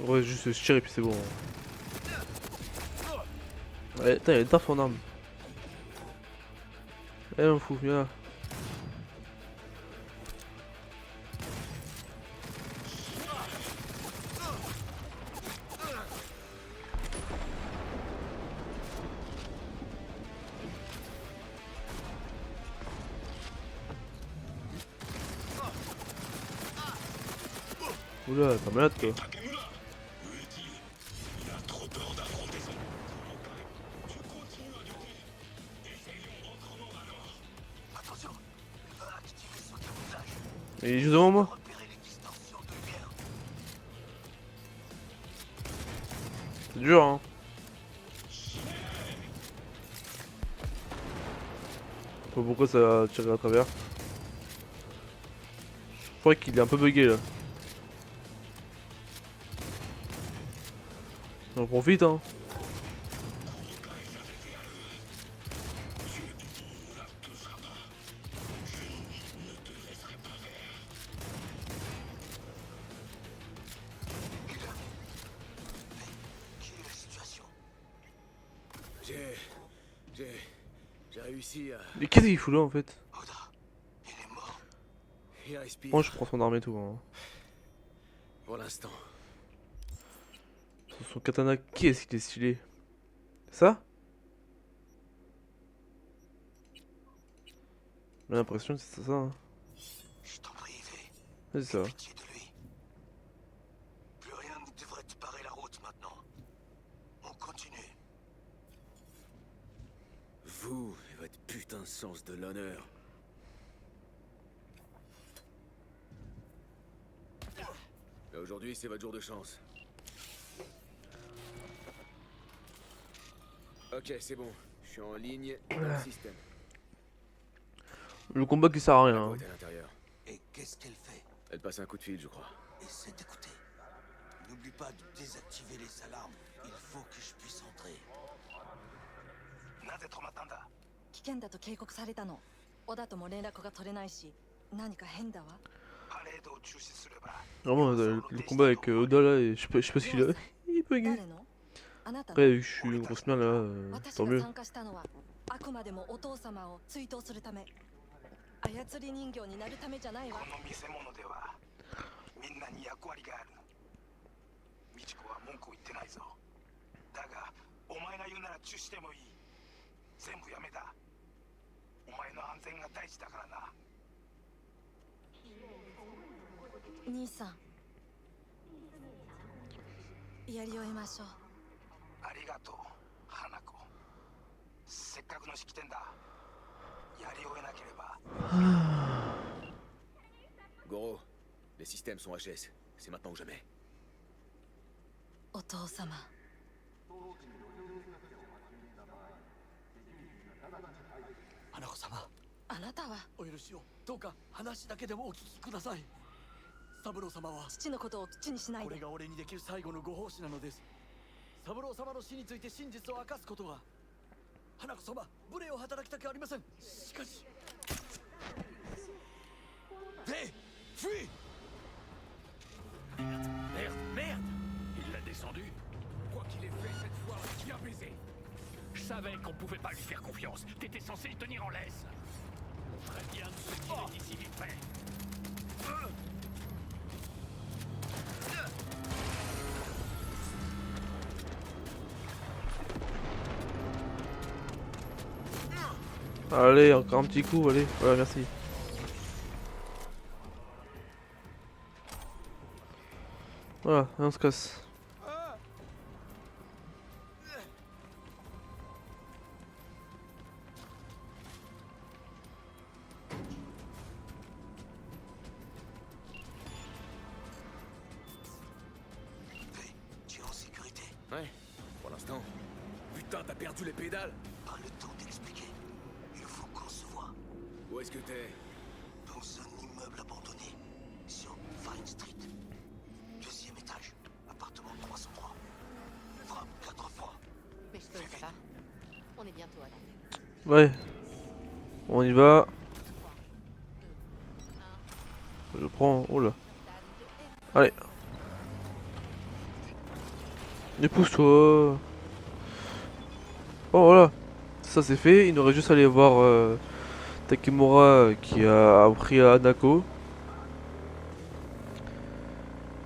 Ouais, juste je tire et puis c'est bon. Ouais, putain, il y a taf en arme. Eh, on fout, viens là. Oula, t'es malade toi. Takemura. Où est-il? Il a trop peur d'affronter son... Tu continues à durer. Essayons autrement. Mais il est juste devant moi. Repérer les distorsions de lumière. C'est dur, hein. Je sais pas pourquoi ça a tiré à travers. Je crois qu'il est un peu bugué là. On en profite, hein. Quelle est la situation? J'ai réussi à... Mais qu'est-ce qu'il fout là en fait? Oda, il est mort. Il respire. Moi je prends son arme et tout. Hein. Pour l'instant. Son katana, qui est-ce qu'il est stylé? Ça? J'ai l'impression que c'est ça. Hein. Je t'en prie, V. Ouais, c'est ça. Pitié de lui. Plus rien ne devrait te barrer la route maintenant. On continue. Vous et votre putain de sens de l'honneur. Mais aujourd'hui, c'est votre jour de chance. Ok, c'est bon. Je suis en ligne dans le système. Le combat qui sert à rien. La Hein. boîte à l'intérieur. Et qu'est-ce qu'elle fait? Elle passe un coup de fil, je crois. Essaie d'écouter. N'oublie pas de désactiver les alarmes. Il faut que je puisse entrer. なぜ止まったんだ？危険だと警告されたの。小田とも連絡が取れないし、何か変だわ。パレードを中止すれば Vraiment, le combat avec Oda là, et je sais pas ce qu'il a. Il est bugué. 誰の？あなたの？ Après, vu que je suis une grosse merde là, 私 tant が mieux. 参加したのはあくまでもお父様を追悼するため。操り人形になるためじゃないわこ。の見せ物ではみんなに役割がある。美智子は文句を言ってないぞ。だがお前が言うなら中止でもいい。全部やめだ。お前の安全が大事だからな。兄さん、やり終えましょう。ありがとう、花子。せっかくの式典だ。やり終えなければ。Goro, les systèmes sont HS. C'est maintenant ou jamais. お父様。花子様、あなたはお許しを。どうか話だけでもお聞きください。三郎様は父のことを口にしないでこれ。が俺にできる最後のご奉仕なのです。三郎様の死について真実を明かすことは花子様、無礼を働きたくありません。しかしfuis! Merde, merde! Il l'a descendu. Quoi qu'il ait fait cette fois, qui a baisé? Je savais qu'on pouvait pas lui faire confiance. T'étais censé le tenir en laisse. On ferait bien de se tirer d'ici vite fait. Allez, encore un petit coup, allez. Voilà, merci. Voilà, et on se casse. V, tu es en sécurité. Ouais, pour l'instant. Putain, t'as perdu les pédales. Pas le temps d'expliquer. Il faut qu'on se voit. Où est-ce que t'es? Dans un immeuble abandonné. Sur Vine Street. Deuxième étage. Appartement 303. Frappe 4 fois. Mais je te le pas. On est bientôt à la Ouais. On y va. Je prends. Oh là. Allez. Et pousse-toi. Oh voilà. Ça c'est fait. Il nous aurait juste à aller voir Takemura qui a appris à Hanako.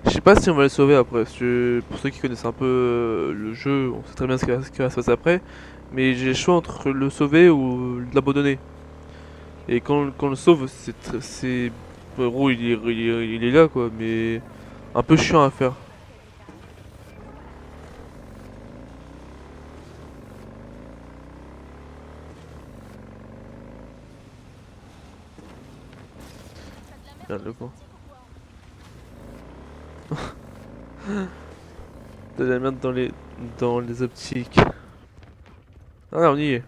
Je sais pas si on va le sauver après. Parce que pour ceux qui connaissent un peu le jeu, on sait très bien ce qui va se passer après. Mais j'ai le choix entre le sauver ou l'abandonner. Et quand on le sauve, c'est gros, il est là quoi, mais un peu chiant à faire. Regarde le con. De la merde dans les optiques. Ah là, on y est.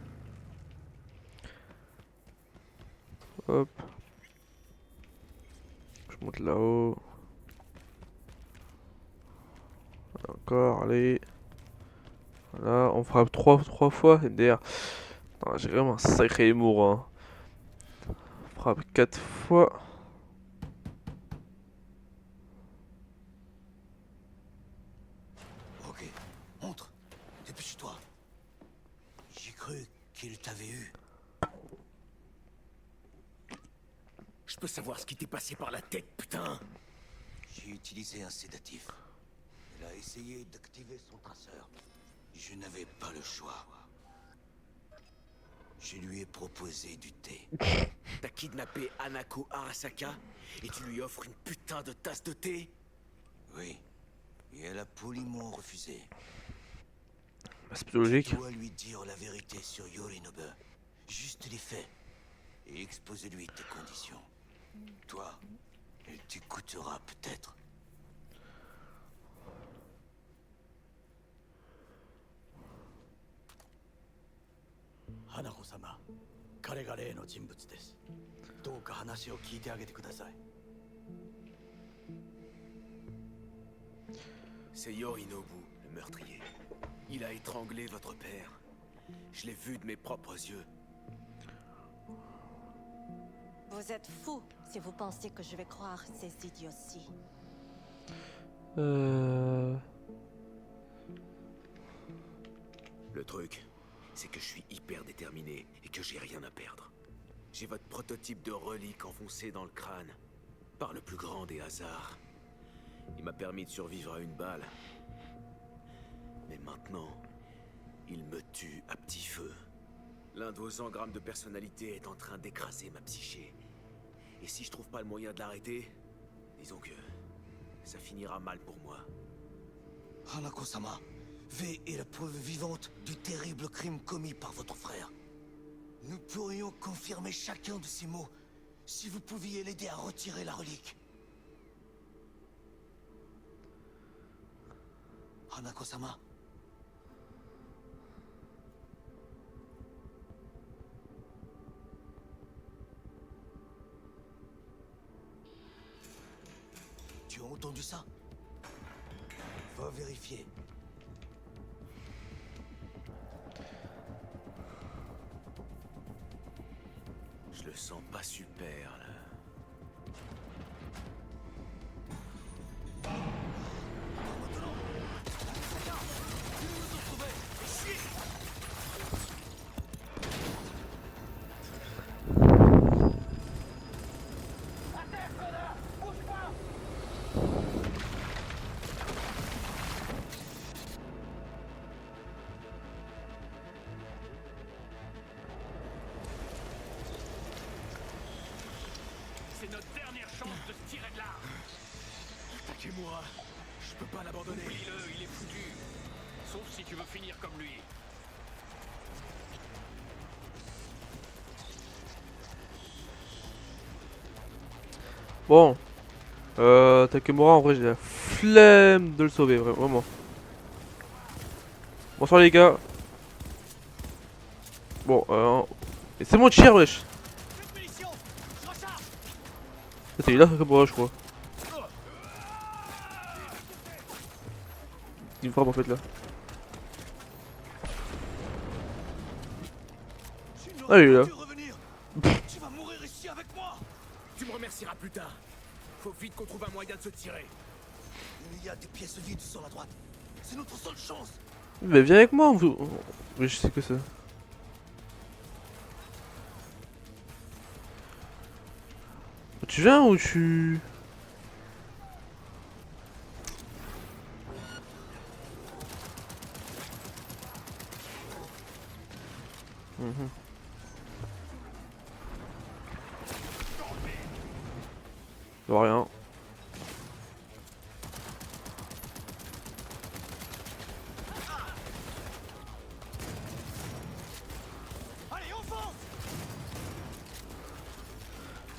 Hop. Je monte là-haut. Encore, allez. Voilà, on frappe 3 fois. MDR. J'ai vraiment un sacré humour. Hein. On frappe 4 fois. Ok, montre. Dépêche-toi. J'ai cru qu'il t'avait eu. Je peux savoir ce qui t'est passé par la tête, putain. J'ai utilisé un sédatif. Elle a essayé d'activer son traceur. Je n'avais pas le choix. Je lui ai proposé du thé. T'as kidnappé Hanako Arasaka et tu lui offres une putain de tasse de thé? Oui. Et elle a poliment refusé. Bah, c'est plutôt logique. Tu dois lui dire la vérité sur Yorinobu. Juste les faits. Et exposer-lui tes conditions. Toi, elle t'écoutera peut-être. Hanako-sama, 彼が例の人物です。どうか話を聞いてあげてください。C'est Yorinobu, le meurtrier. Il a étranglé votre père. Je l'ai vu de mes propres yeux. Vous êtes fous si vous pensez que je vais croire ces idioties. Le truc, c'est que je suis hyper déterminé et que j'ai rien à perdre. J'ai votre prototype de relique enfoncé dans le crâne, par le plus grand des hasards. Il m'a permis de survivre à une balle. Mais maintenant, il me tue à petit feu. L'un de vos engrammes de personnalité est en train d'écraser ma psyché. Et si je trouve pas le moyen de l'arrêter, disons que ça finira mal pour moi. Hanako-sama, V est la preuve vivante du terrible crime commis par votre frère. Nous pourrions confirmer chacun de ces mots si vous pouviez l'aider à retirer la relique. Hanako-sama. Tu as entendu ça? Va vérifier. Je le sens pas super, là. C'est notre dernière chance de se tirer de là. Attaquez-moi. Je peux pas l'abandonner. Oublie-le, il est foutu. Sauf si tu veux finir comme lui. Bon. Takemura, en vrai, j'ai la flemme de le sauver, vraiment. Bonsoir les gars. Bon, et c'est mon tir, wesh. T'es là, Takemura, je crois. Il me frappe en fait là. Ah, il est là. Tu vas mourir ici avec moi. Tu me remercieras plus tard. Faut vite qu'on trouve un moyen de se tirer. Il y a des pièces vides sur la droite. C'est notre seule chance. Mais viens avec moi, vous. Oui, je sais que ça. Tu viens ou tu... De rien.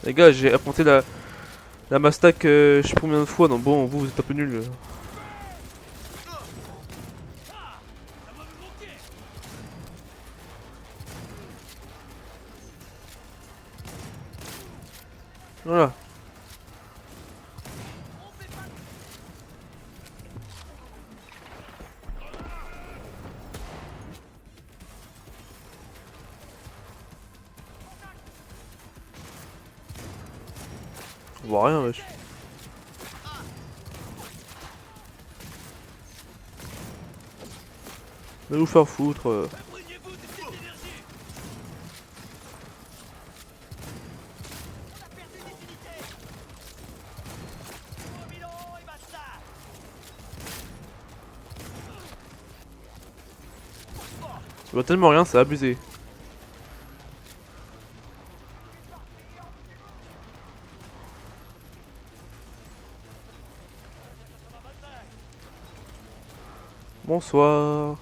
Les gars, j'ai apporté la Là, ma stack, je sais pas combien de fois. Non, bon, vous êtes un peu nuls. Voilà. On voit rien, wesh. Mais vous faire foutre. Imprégnez-vous de cette énergie. On a perdu des unités. 3000 € et basta. Je vois tellement rien, c'est abusé. Bonsoir.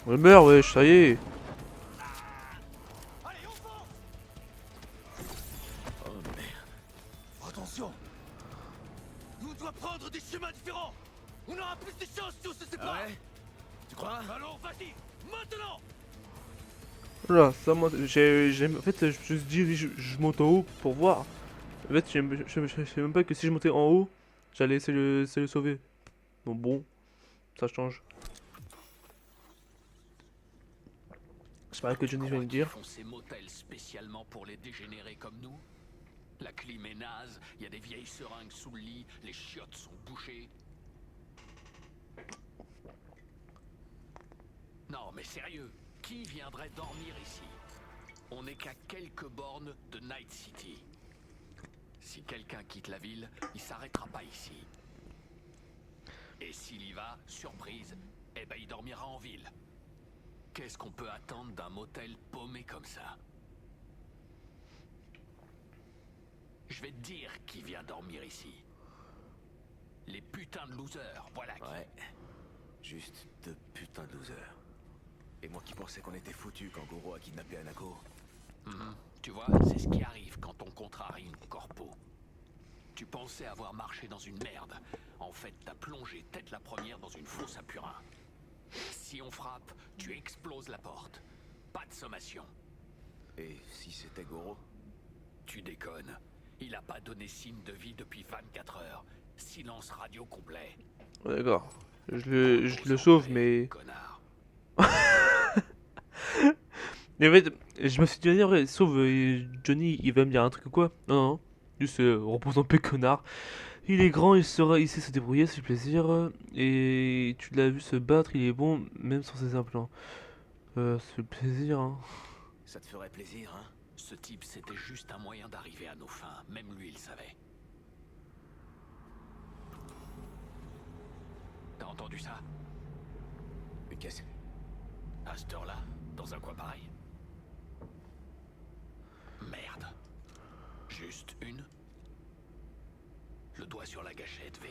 On meurt, wesh, ça y est. Allez, on fonce. Oh merde. Attention. Nous devons prendre des chemins différents. On aura plus de chances si on se sépare. Ah ouais? Tu crois? Alors, vas-y. Maintenant. Voilà, ça moi, en fait, je me suis dit, je monte en haut pour voir. En fait, je sais même pas que si je montais en haut, j'allais essayer de le sauver. Donc bon, ça change. C'est pareil que Johnny vient de dire. Ils font ces motels spécialement pour les dégénérés comme nous. La clim est naze, il y a des vieilles seringues sous le lit, les chiottes sont bouchées. Non mais sérieux, qui viendrait dormir ici? On n'est qu'à quelques bornes de Night City. Si quelqu'un quitte la ville, il s'arrêtera pas ici. Et s'il y va, surprise, eh ben il dormira en ville. Qu'est-ce qu'on peut attendre d'un motel paumé comme ça? Je vais te dire qui vient dormir ici. Les putains de losers, voilà qui. Ouais. Juste deux putains de losers. Et moi qui pensais qu'on était foutus quand Goro a kidnappé Hanako. Tu vois, c'est ce qui arrive quand on contrarie une corpo. Tu pensais avoir marché dans une merde. En fait, t'as plongé tête la première dans une fosse à purin. Si on frappe, tu exploses la porte. Pas de sommation. Et si c'était Goro? Tu déconnes. Il a pas donné signe de vie depuis 24 heures. Silence radio complet. Ouais, d'accord. Je le sauve, mais. Connard. Mais en fait, je me suis dit, ouais, sauve Johnny, il va me dire un truc ou quoi? Non, non. Juste repose en paix, connard. Il est grand, il sait se débrouiller, c'est plaisir. Et tu l'as vu se battre, il est bon, même sans ses implants. C'est le plaisir, hein. Ça te ferait plaisir, hein? Ce type, c'était juste un moyen d'arriver à nos fins. Même lui, il savait. T'as entendu ça? Une caisse. À cette heure-là, dans un coin pareil? Merde. Juste une? Le doigt sur la gâchette, V.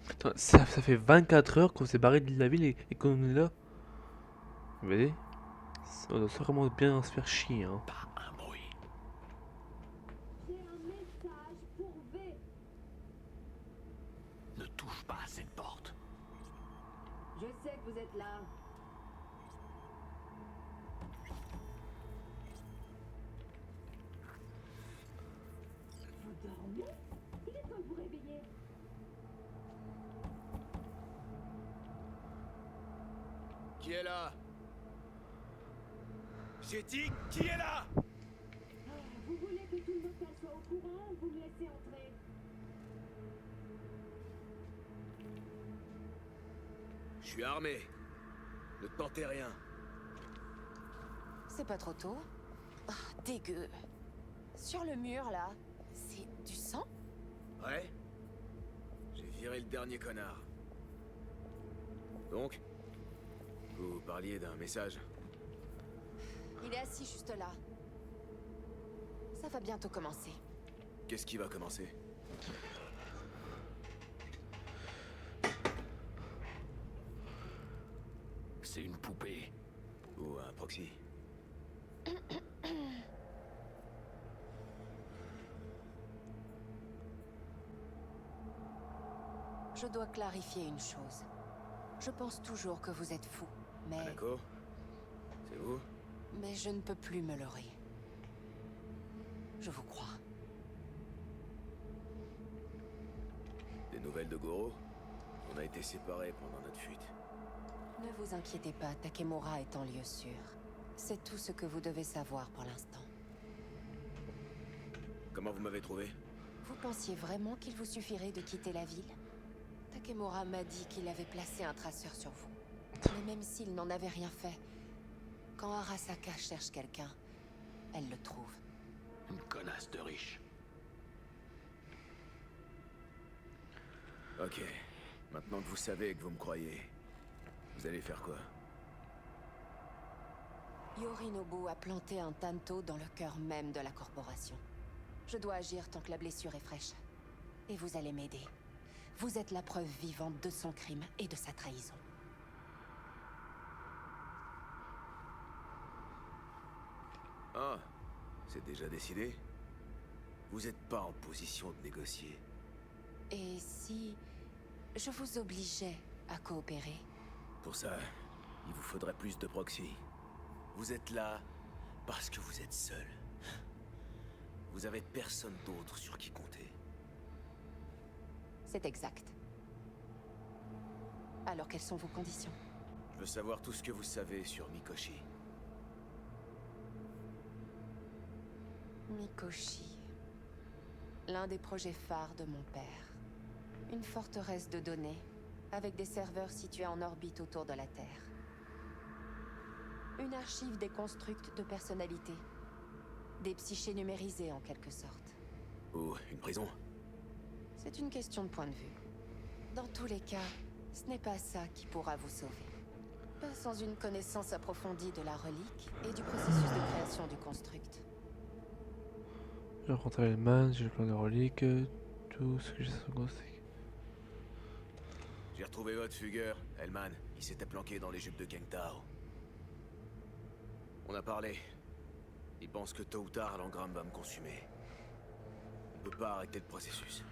Attends, ça fait 24 heures qu'on s'est barré de la ville et qu'on est là. Vous voyez? On doit vraiment bien se faire chier, hein. Pas un bruit. J'ai un message pour V. Ne touche pas à cette porte. Je sais que vous êtes là. Vous dormez? Il est temps de vous réveiller. Qui est là? J'ai dit, qui est là? Vous voulez que tout le monde soit au courant ou vous me laissez entrer? Je suis armé. Ne tentez rien. C'est pas trop tôt? Ah, dégueu. Sur le mur, là, c'est du sang? Ouais? J'ai viré le dernier connard. Donc? Vous parliez d'un message? Il est assis juste là. Ça va bientôt commencer. Qu'est-ce qui va commencer? C'est une poupée. Ou un proxy? Je dois clarifier une chose. Je pense toujours que vous êtes fou, mais... Hanako? C'est vous? Mais je ne peux plus me leurrer. Je vous crois. Des nouvelles de Goro? On a été séparés pendant notre fuite. Ne vous inquiétez pas, Takemura est en lieu sûr. C'est tout ce que vous devez savoir pour l'instant. Comment vous m'avez trouvé? Vous pensiez vraiment qu'il vous suffirait de quitter la ville? Takemura m'a dit qu'il avait placé un traceur sur vous. Mais même s'il n'en avait rien fait, quand Arasaka cherche quelqu'un, elle le trouve. Une connasse de riche. Ok. Maintenant que vous savez et que vous me croyez, vous allez faire quoi? Yorinobu a planté un tanto dans le cœur même de la corporation. Je dois agir tant que la blessure est fraîche. Et vous allez m'aider. Vous êtes la preuve vivante de son crime et de sa trahison. Ah, c'est déjà décidé? Vous n'êtes pas en position de négocier. Et si je vous obligeais à coopérer? Pour ça, il vous faudrait plus de proxy. Vous êtes là parce que vous êtes seul. Vous avez personne d'autre sur qui compter. C'est exact. Alors quelles sont vos conditions? Je veux savoir tout ce que vous savez sur Mikoshi. Mikoshi. L'un des projets phares de mon père. Une forteresse de données, avec des serveurs situés en orbite autour de la Terre. Une archive des constructs de personnalités. Des psychés numérisés en quelque sorte. Ou une prison? C'est une question de point de vue. Dans tous les cas, ce n'est pas ça qui pourra vous sauver. Pas sans une connaissance approfondie de la relique et du processus de création du construct. J'ai rencontré Elman, j'ai le plan de relique, tout ce que j'ai sur le construct. J'ai retrouvé votre fugueur, Elman. Il s'était planqué dans les jupes de Gengtao. On a parlé. Il pense que tôt ou tard, l'engramme va me consumer. On peut pas arrêter le processus.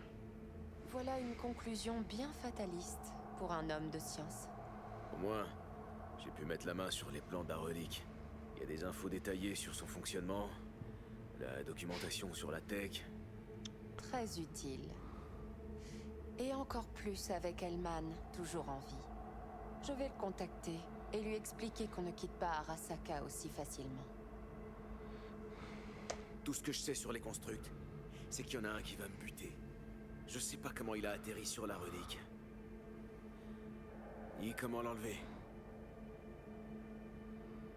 Voilà une conclusion bien fataliste pour un homme de science. Au moins, j'ai pu mettre la main sur les plans de la relique. Il y a des infos détaillées sur son fonctionnement, la documentation sur la tech. Très utile. Et encore plus avec Elman, toujours en vie. Je vais le contacter et lui expliquer qu'on ne quitte pas Arasaka aussi facilement. Tout ce que je sais sur les constructs, c'est qu'il y en a un qui va me buter. Je sais pas comment il a atterri sur la relique. Ni comment l'enlever.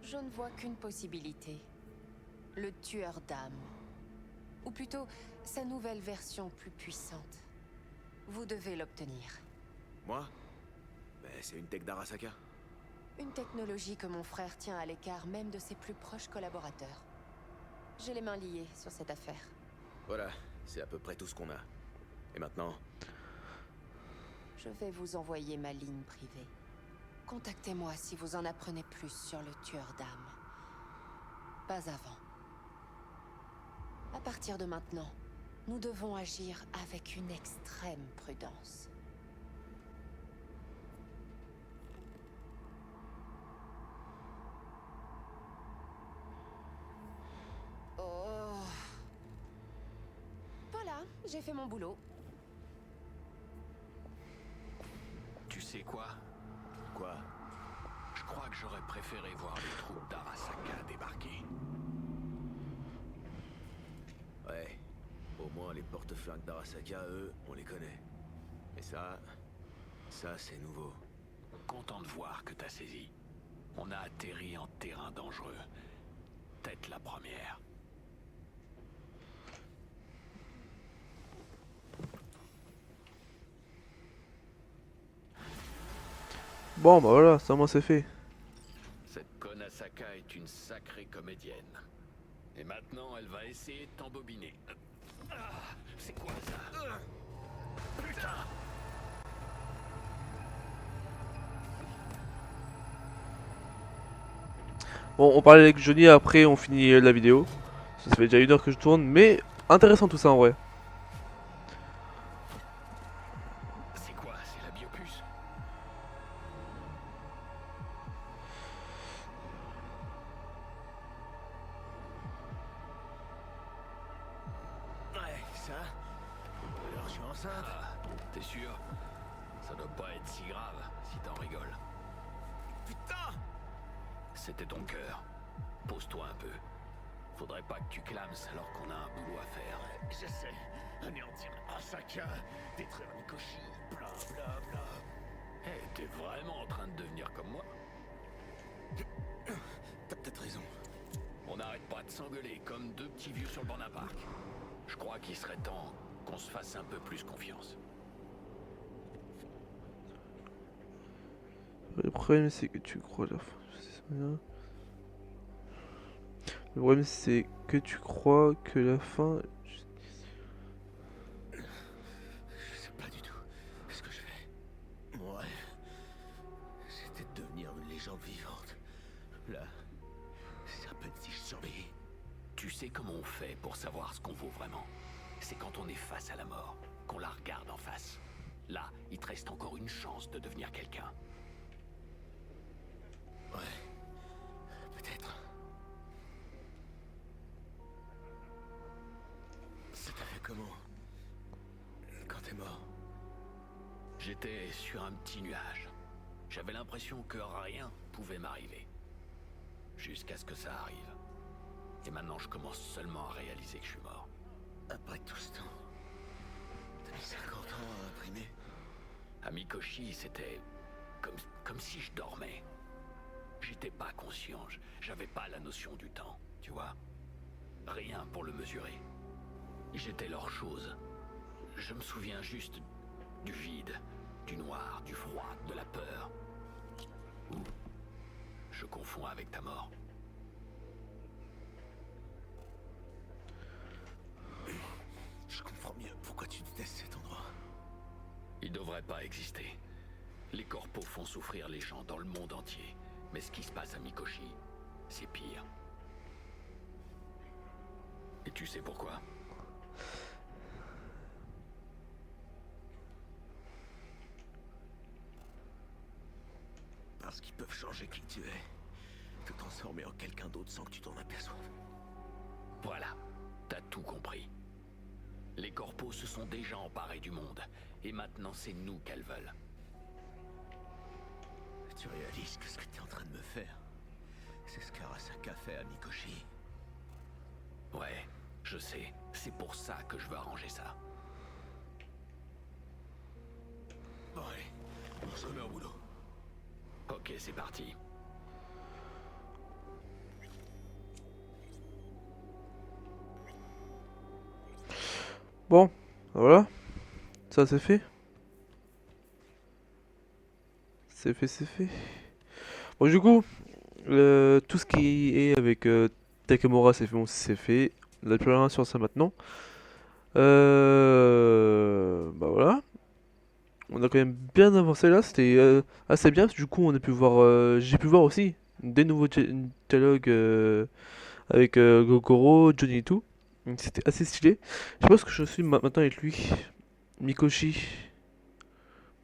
Je ne vois qu'une possibilité. Le tueur d'âme. Ou plutôt, sa nouvelle version plus puissante. Vous devez l'obtenir. Moi? Ben, c'est une tech d'Arasaka. Une technologie que mon frère tient à l'écart même de ses plus proches collaborateurs. J'ai les mains liées sur cette affaire. Voilà, c'est à peu près tout ce qu'on a. Et maintenant? Je vais vous envoyer ma ligne privée. Contactez-moi si vous en apprenez plus sur le tueur d'âme. Pas avant. À partir de maintenant, nous devons agir avec une extrême prudence. Oh. Voilà, j'ai fait mon boulot. Tu sais quoi? Quoi? Je crois que j'aurais préféré voir les troupes d'Arasaka débarquer. Ouais. Au moins, les porte-flingues d'Arasaka, eux, on les connaît. Mais ça c'est nouveau. Content de voir que t'as saisi. On a atterri en terrain dangereux. Tête la première. Bon bah voilà, ça moi c'est fait. Cette Konasaka est une sacrée comédienne. Et maintenant, elle va essayer de t'embobiner. Ah, c'est quoi ça? Putain! Bon, on parlait avec Johnny, après on finit la vidéo. Ça fait déjà 1 heure que je tourne, mais intéressant tout ça en vrai. C'est quoi? C'est la biopuce? Ouais, ça. Alors je suis enceinte. Ah, t'es sûr? Ça doit pas être si grave si t'en rigoles. Putain! C'était ton cœur. Pose-toi un peu. Faudrait pas que tu clames alors qu'on a un boulot à faire. Je sais. Anéantir Arasaka, détruire Mikoshi, bla bla bla. Hé, t'es vraiment en train de devenir comme moi? T'as peut-être raison. On n'arrête pas de s'engueuler comme deux petits vieux sur le banc d'un parc. Je crois qu'il serait temps qu'on se fasse un peu plus confiance. Le problème c'est que tu crois la fin. Je sais pas. Le problème c'est que tu crois que la fin. Je sais pas du tout ce que je fais. Mon rêve, c'était de devenir une légende vivante. Là, c'est à peine si je survis. Tu sais comment on fait pour savoir ce qu'on vaut vraiment? C'est quand on est face à la mort, qu'on la regarde en face. Là, il te reste encore une chance de devenir quelqu'un. Ouais, peut-être. Ça t'a fait comment? Quand t'es mort? J'étais sur un petit nuage. J'avais l'impression que rien pouvait m'arriver. Jusqu'à ce que ça arrive. Et maintenant, je commence seulement à réaliser que je suis mort. Après tout ce temps, t'as mis 50 ans à imprimer? À Mikoshi, c'était comme si je dormais. J'étais pas conscient, j'avais pas la notion du temps, tu vois. Rien pour le mesurer. J'étais leur chose. Je me souviens juste du vide, du noir, du froid, de la peur. Ou je confonds avec ta mort. Je comprends mieux pourquoi tu détestes cet endroit. Il devrait pas exister. Les corpos font souffrir les gens dans le monde entier. Mais ce qui se passe à Mikoshi, c'est pire. Et tu sais pourquoi? Parce qu'ils peuvent changer qui tu es, te transformer en quelqu'un d'autre sans que tu t'en aperçoives. Voilà, t'as tout compris. Les corpos se sont déjà emparés du monde, et maintenant c'est nous qu'elles veulent. Tu réalises que ce que t'es en train de me faire, c'est ce qu'Arasaka fait à Mikoshi. Ouais, je sais, c'est pour ça que je veux arranger ça. Bon allez, on se remet au boulot. Ok, c'est parti. Bon, voilà. Ça c'est fait. C'est fait, c'est fait. Bon, du coup, tout ce qui est avec Takemura, c'est fait, bon, c'est fait. On n'a plus rien sur ça maintenant. Bah voilà. On a quand même bien avancé là, c'était assez bien. Parce que du coup, on a pu voir, j'ai pu voir aussi des nouveaux dialogues avec Gogoro, Johnny et tout. Donc, c'était assez stylé. Je pense que je suis maintenant avec lui. Mikoshi.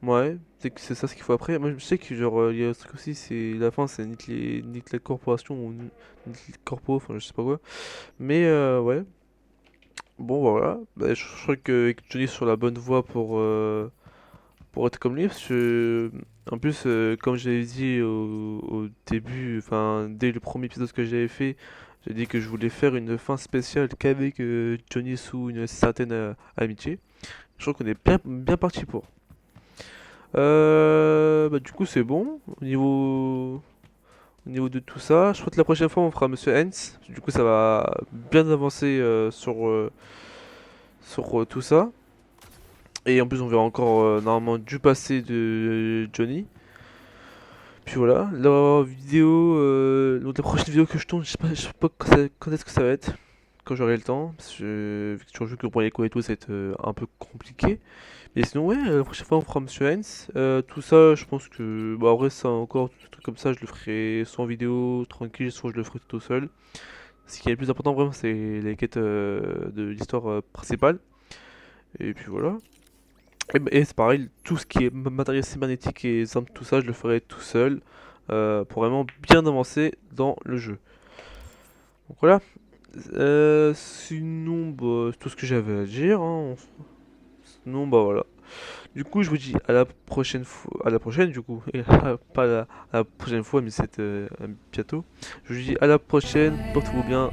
Ouais, c'est ça ce qu'il faut après. Moi je sais que genre il y a un truc aussi, c'est la fin c'est nique la corporation ou nique les corpo, enfin je sais pas quoi. Mais ouais, bon bah, voilà. Bah, je crois que Johnny est sur la bonne voie pour être comme lui. Parce que, en plus, comme j'avais dit au début, enfin dès le premier épisode que j'avais fait, j'ai dit que je voulais faire une fin spéciale qu'avec Johnny sous une certaine amitié. Je crois qu'on est bien parti pour. Bah, du coup, c'est bon. Au niveau de tout ça, je crois que la prochaine fois, on fera Monsieur Hens. Du coup, ça va bien avancer sur tout ça. Et en plus, on verra encore normalement du passé de Johnny. puis voilà, la vidéo, donc la prochaine vidéo que je tourne, je sais pas quand est-ce que ça va être, quand j'aurai le temps, parce que vu que je joue que pour les cours et tout, ça va être un peu compliqué. Mais sinon, ouais, la prochaine fois on fera Monsieur Hens. Tout ça, je pense que, bah, en vrai, ça encore, tout truc comme ça, je le ferai soit en vidéo, tranquille, soit je le ferai tout seul. Ce qui est le plus important, vraiment, c'est les quêtes de l'histoire principale. Et puis voilà. Et c'est pareil, tout ce qui est matériel cybernétique et armes, tout ça, je le ferai tout seul pour vraiment bien avancer dans le jeu. Donc voilà. Sinon, bah, c'est tout ce que j'avais à dire, hein. Sinon, bah voilà. Du coup, je vous dis à la prochaine fois, à la prochaine du coup, et pas à la prochaine fois, mais c'est bientôt. Je vous dis à la prochaine, portez-vous bien,